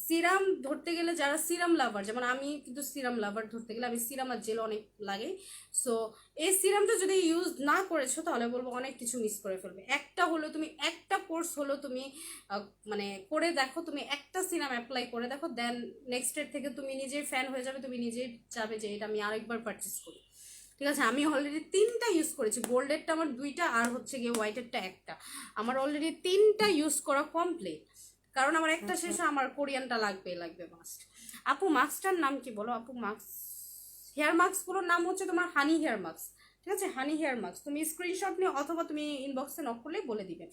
সিরাম ধরতে গেলে যারা সিরাম লাভার, যেমন আমি কিন্তু সিরাম লাভার, ধরতে গেলে আমি সিরাম আর জেল অনেক লাগে। সো এই সিরামটা যদি ইউজ না করেছো তাহলে বলবো অনেক কিছু মিস করে ফেলবে। একটা হলো তুমি, একটা কোর্স হলো তুমি মানে করে দেখো, তুমি একটা সিরাম অ্যাপ্লাই করে দেখো, দেন নেক্সট ডে থেকে তুমি নিজেই ফ্যান হয়ে যাবে, তুমি নিজেই চাবে যে এটা আমি আরেকবার পারচেস করি, ঠিক আছে? আমি অলরেডি 3টা ইউজ করেছি, গোল্ডেরটা আমার 2টা আর হচ্ছে গিয়ে হোয়াইটেরটা একটা, আমার অলরেডি 3টা ইউজ করা কমপ্লিট, কারণ আমার একটা শেষ, আমার কোরিয়ানটা লাগবে লাগবে মাস্ট। আপু মাস্কটার নাম কি বলো? আপু মাস্ক, হেয়ার মাস্কগুলোর নাম হচ্ছে তোমার হানি হেয়ার মাস্ক, ঠিক আছে? হানি হেয়ার মাস্ক, তুমি স্ক্রিনশট নিয়ে অথবা তুমি ইনবক্সে নক করলেই বলে দিবে।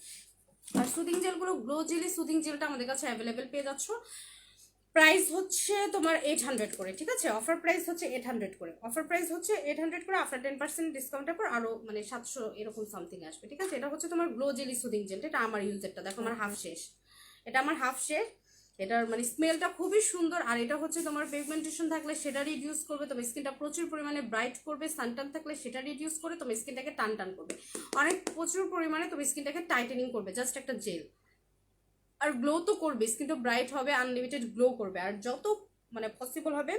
আর সুদিং জেলগুলো, গ্লো জেলি সুদিং জেলটা আমাদের কাছে অ্যাভেলেবেল পেয়ে যাচ্ছ। প্রাইস হচ্ছে তোমার 800 করে, ঠিক আছে? অফার প্রাইস হচ্ছে 800 করে, অফার প্রাইস হচ্ছে 800 করে। আফটার 10% ডিসকাউন্টের পর আরো মানে 700 এরকম সামথিং আসবে, ঠিক আছে? এটা হচ্ছে তোমার গ্লো জেলি সুদিং জেল, এটা আমার ইউজেরটা, দেখো আমার হাফ শেষ, এটা আমার হাফ শেষ। এটার মানে স্মেলটা খুবই সুন্দর। আর এটা হচ্ছে তোমার পিগমেন্টেশন থাকলে সেটা রিডিউস করবে, তোমার স্কিনটা প্রচুর পরিমাণে ব্রাইট করবে। সানটান থাকলে সেটা রিডিউস করে তোমার স্কিনটাকে টান টান করবে, অনেক প্রচুর পরিমাণে তোমার স্কিনটাকে টাইটেনিং করবে। জাস্ট একটা জেল, আর গ্লো তো করবে, স্কিনটা ব্রাইট হবে, আনলিমিটেড গ্লো করবে। আর যত মানে পসিবল হবে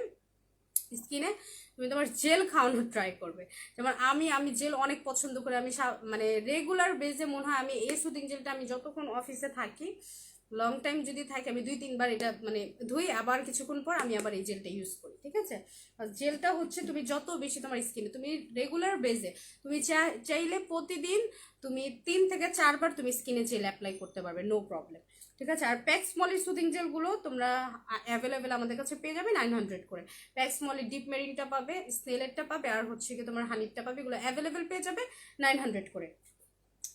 স্কিনে তুমি তোমার জেল খাওয়ানোর ট্রাই করবে। যেমন আমি জেল অনেক পছন্দ করি, আমি মানে রেগুলার বেজে মনে হয় আমি এই সুদিং জেলটা আমি যতক্ষণ অফিসে থাকি, লং টাইম যদি থাকে, আমি 2-3 বার এটা মানে ধুই, আবার কিছুক্ষণ পর আমি আবার এই জেলটা ইউজ করি, ঠিক আছে? জেলটা হচ্ছে তুমি যত বেশি তোমার স্কিনে তুমি রেগুলার বেজে তুমি চাইলে প্রতিদিন তুমি 3 থেকে 4 বার তুমি স্কিনে জেল অ্যাপ্লাই করতে পারবে, নো প্রবলেম, ঠিক আছে? আর প্যাক্স মলির সুদিং জেলগুলো তোমরা অ্যাভেলেবেল আমাদের কাছে পেয়ে যাবে 900 করে। প্যাক্স মলির ডিপ মেরিনটা পাবে, স্নেলেরটা পাবে, আর হচ্ছে কি তোমার হানিরটা পাবে, এগুলো অ্যাভেলেবেল পেয়ে যাবে 900 করে,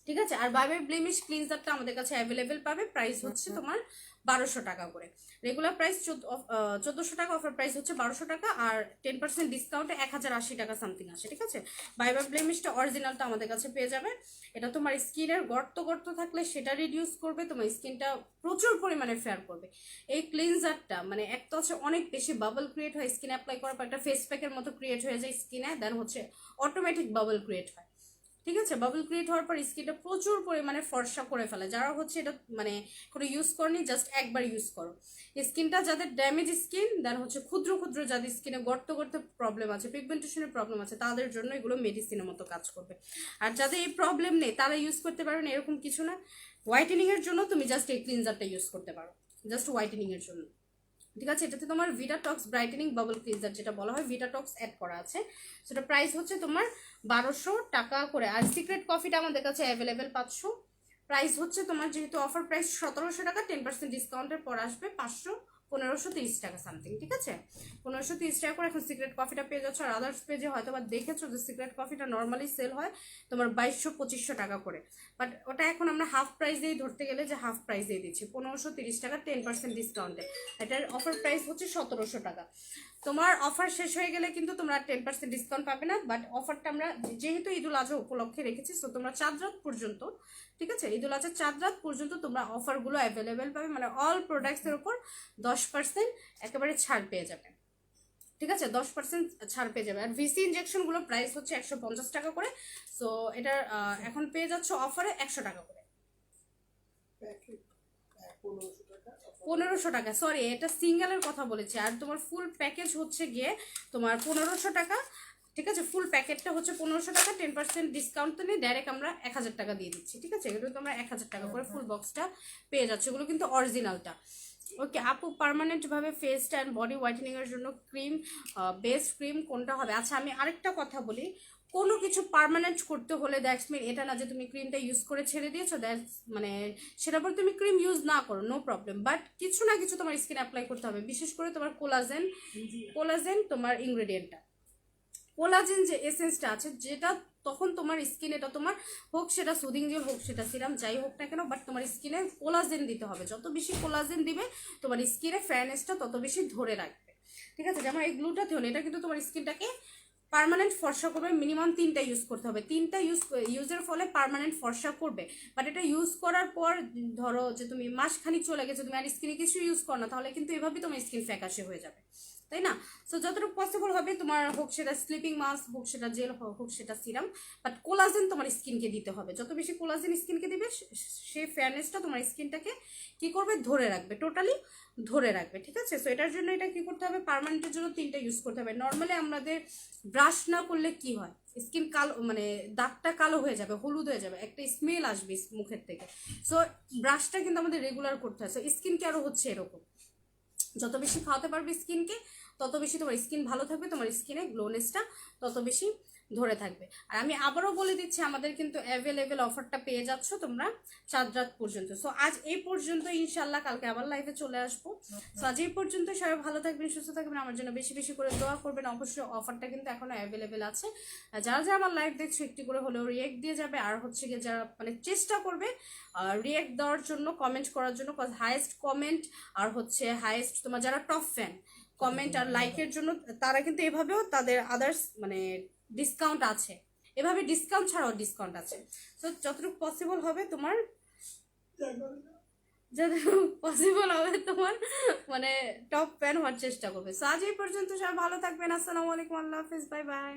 ঠিক আছে? আর বাই বাই ব্লেমিশ ক্লিনজারটা আমাদের কাছে অ্যাভেলেবেল পাবে, প্রাইস হচ্ছে তোমার 1200 টাকা করে। রেগুলার প্রাইস 1400 টাকা, অফার প্রাইস হচ্ছে 1200 টাকা, আর 10% ডিসকাউন্টে 1080 টাকা সামথিং আসে, ঠিক আছে? বাই বাই ব্লেমিশটা অরিজিনালটা আমাদের কাছে পেয়ে যাবে। এটা তোমার স্কিনের গর্ত গর্ত থাকলে সেটা রিডিউস করবে, তোমার স্কিনটা প্রচুর পরিমাণে ফেয়ার করবে। এই ক্লিনজারটা মানে একটা হচ্ছে অনেক বেশি বাবল ক্রিয়েট হয় স্কিনে অ্যাপ্লাই করার পর, একটা ফেস প্যাকের মতো ক্রিয়েট হয়ে যায় স্কিনে, দেন হচ্ছে অটোমেটিক বাবল ক্রিয়েট হয়, ঠিক আছে? বাবল ক্রিয়েট হওয়ার পর স্কিনটা প্রচুর পরিমাণে ফর্সা করে ফেলে। যারা হচ্ছে এটা মানে কোনো ইউজ করনি, জাস্ট একবার ইউজ করো। স্কিনটা যাদের ড্যামেজ স্কিন, দেন হচ্ছে ক্ষুদ্র ক্ষুদ্র যাদের স্কিনে গর্ত গর্তে প্রবলেম আছে, পিগমেন্টেশনের প্রবলেম আছে, তাদের জন্য এগুলো মেডিসিনের মতো কাজ করবে। আর যাদের এই প্রবলেম নেই তারা ইউজ করতে পারবেন, এরকম কিছু না। হোয়াইটেনিং এর জন্য তুমি জাস্ট এই ক্লিনজারটা ইউজ করতে পারো, জাস্ট হোয়াইটেনিং এর জন্য, ঠিক আছে? এটাতে তোমার ভিটাটক্স ব্রাইটেনিং বাবল ক্লিনজার যেটা বলা হয়, ভিটাটক্স অ্যাড করা আছে, সেটা প্রাইস হচ্ছে তোমার 1200 টাকা করে। আর সিক্রেট কফিটা আমাদের কাছে অ্যাভেলেবেল পাচ্ছ, প্রাইস হচ্ছে তোমার যেহেতু অফার প্রাইস 1700 টাকা, 10% ডিসকাউন্টের পর আসবে 1530 টাকা সামথিং, ঠিক আছে? 1530 টাকা করে এখন সিক্রেট কফিটা পেয়ে যাচ্ছ। আর আদার্স পেজে হয়তো বা দেখেছো যে সিক্রেট কফিটা নর্মালি সেল হয় তোমার 2200-2500 টাকা করে, বাট ওটা এখন আমরা হাফ প্রাইসেই ধরতে গেলে যে হাফ প্রাইসেই দিচ্ছি 1530 টাকা 10% ডিসকাউন্টে। এটার অফার প্রাইস হচ্ছে 1700 টাকা। তোমার অফার শেষ হয়ে গেলে কিন্তু তোমরা 10% ডিসকাউন্ট পাবে না, বাট অফারটা আমরা যেহেতু ঈদুল আজহা উপলক্ষে রেখেছি, সো তোমরা 4 রাত পর্যন্ত, ঠিক আছে? ঈদুল আজহা 4 রাত পর্যন্ত তোমরা অফারগুলো অ্যাভেলেবেল পাবে, মানে অল প্রোডাক্টসের উপর 10% একেবারে ছাড় পেয়ে যাবে, ঠিক আছে? 10% ছাড় পেয়ে যাবে। আর ভিসি ইনজেকশনগুলো প্রাইস হচ্ছে 150 টাকা করে, সো এটা এখন পেয়ে যাচ্ছ অফারে 100 টাকা করে, 1500 টাকা, সরি এটা সিঙ্গেলের কথা বলেছি। আর তোমার ফুল প্যাকেজ হচ্ছে গিয়ে তোমার 1500 টাকা, ঠিক আছে? ফুল প্যাকেটটা হচ্ছে 1500 টাকা, 10% ডিসকাউন্ট তো নেই, ডাইরেক্ট আমরা 1000 টাকা দিয়ে দিচ্ছি, ঠিক আছে? এগুলো তোমরা 1000 টাকা করে ফুল বক্সটা পেয়ে যাচ্ছ, এগুলো কিন্তু অরিজিনালটা। ওকে আপু, পার্মানেন্ট ভাবে ফেসটা অ্যান্ড বডি হোয়াইটেনিং এর জন্য ক্রিম, বেস্ট ক্রিম কোনটা হবে? আচ্ছা আমি আরেকটা কথা বলি, কোনো কিছু পার্মানেন্ট করতে হলে দ্যাটস মিন এটা না যে তুমি ক্রিমটা ইউজ করে ছেড়ে দিয়েছো, দ্যাটস মানে সেটার পর তুমি ক্রিম ইউজ না করো, নো প্রবলেম, বাট কিছু না কিছু তোমার স্কিন অ্যাপ্লাই করতে হবে। বিশেষ করে তোমার কোলাজেন, কোলাজেন তোমার ইনগ্রেডিয়েন্টটা, কোলাজেন যে এসেন্সটা আছে, যেটা তখন তোমার স্কিন, এটা তোমার হোক সেটা সুদিং জেল হোক সেটা সিরাম যাই হোক না কেন, বাট তোমার স্কিনে কোলাজেন দিতে হবে। যত বেশি কোলাজেন দিবে তোমার স্কিনে ফেয়ারনেসটা তত বেশি ধরে রাখবে, ঠিক আছে? যেমন এই গ্লুটাথিওন, এটা কিন্তু তোমার স্কিনটাকে পার্মানেন্ট ফর্সা করবে। মিনিমাম 3টা ইউজ করতে হবে, 3টা ইউজের ফলে পার্মানেন্ট ফর্সা করবে। বাট এটা ইউজ করার পর ধরো যে তুমি মাসখানিক চলে গেছে, তুমি আর স্কিনে কিছু ইউজ করো না, তাহলে কিন্তু এভাবেই তোমার স্কিন ফ্যাকাশে হয়ে যাবে, তাই না? সো যতটুকু পসিবল হবে তোমার, হোক সেটা স্লিপিং মাস্ক, হোক সেটা জেল, হোক সেটা সিরাম, বাট কোলাজেন তোমার স্কিনকে দিতে হবে। যত বেশি কোলাজেন স্কিনকে দিবে, সেই ফেয়ারনেসটা তোমার স্কিনটাকে কি করবে, ধরে রাখবে, টোটালি ধরে রাখবে, ঠিক আছে? সো এটার জন্য এটা কি করতে হবে, পার্মানেন্টের জন্য 3টা ইউজ করতে হবে। নর্মালি আমাদের ব্রাশ না করলে কি হয়, স্কিন কালো মানে দাগটা কালো হয়ে যাবে, হলুদ হয়ে যাবে, একটা স্মেল আসবে মুখের থেকে। সো ব্রাশটা কিন্তু আমাদের রেগুলার করতে হয়। সো স্কিন কেয়ারও হচ্ছে এরকম, যত বেশি খাওয়াতে পারবে স্কিনকে, তত বেশি তোমার স্কিন ভালো থাকবে, তোমার স্কিনে গ্লোনেসটা তত বেশি ধরে থাকবে। আর আমি আবারও বলে দিচ্ছি, আমাদের কিন্তু অ্যাভেলেবেল অফারটা পেয়ে যাচ্ছ তোমরা 4 রাত পর্যন্ত। সো আজ এই পর্যন্ত, ইনশাল্লাহ কালকে আবার লাইভে চলে আসবো। সো আজ এই পর্যন্ত, সবাই ভালো থাকবেন, সুস্থ থাকবেন, আমার জন্য বেশি বেশি করে দোয়া করবেন। অবশ্যই অফারটা কিন্তু এখনো অ্যাভেলেবেল আছে। যারা যারা আমার লাইভ দেখছো একটি করে হলেও রিয়েক্ট দিয়ে যাবে। আর হচ্ছে গিয়ে যারা মানে চেষ্টা করবে রিয়েক্ট দেওয়ার জন্য, কমেন্ট করার জন্য, হাইয়েস্ট কমেন্ট আর হচ্ছে হাইয়েস্ট তোমার যারা টপ ফ্যান কমেন্ট আর লাইকের জন্য, তারা কিন্তু এভাবেও তাদের আদার্স মানে ডিসকাউন্ট আছে, এভাবে ডিসকাউন্ট ছাড়াও ডিসকাউন্ট আছে। তো যতটুকু পসিবল হবে তোমার, যতটুকু পসিবল হবে তোমার মানে টপ ফ্যান হওয়ার চেষ্টা করবে। সো আজ এই পর্যন্ত, সবাই ভালো থাকবেন। আসসালামু আলাইকুম, আল্লাহ হাফিজ, বাই বাই।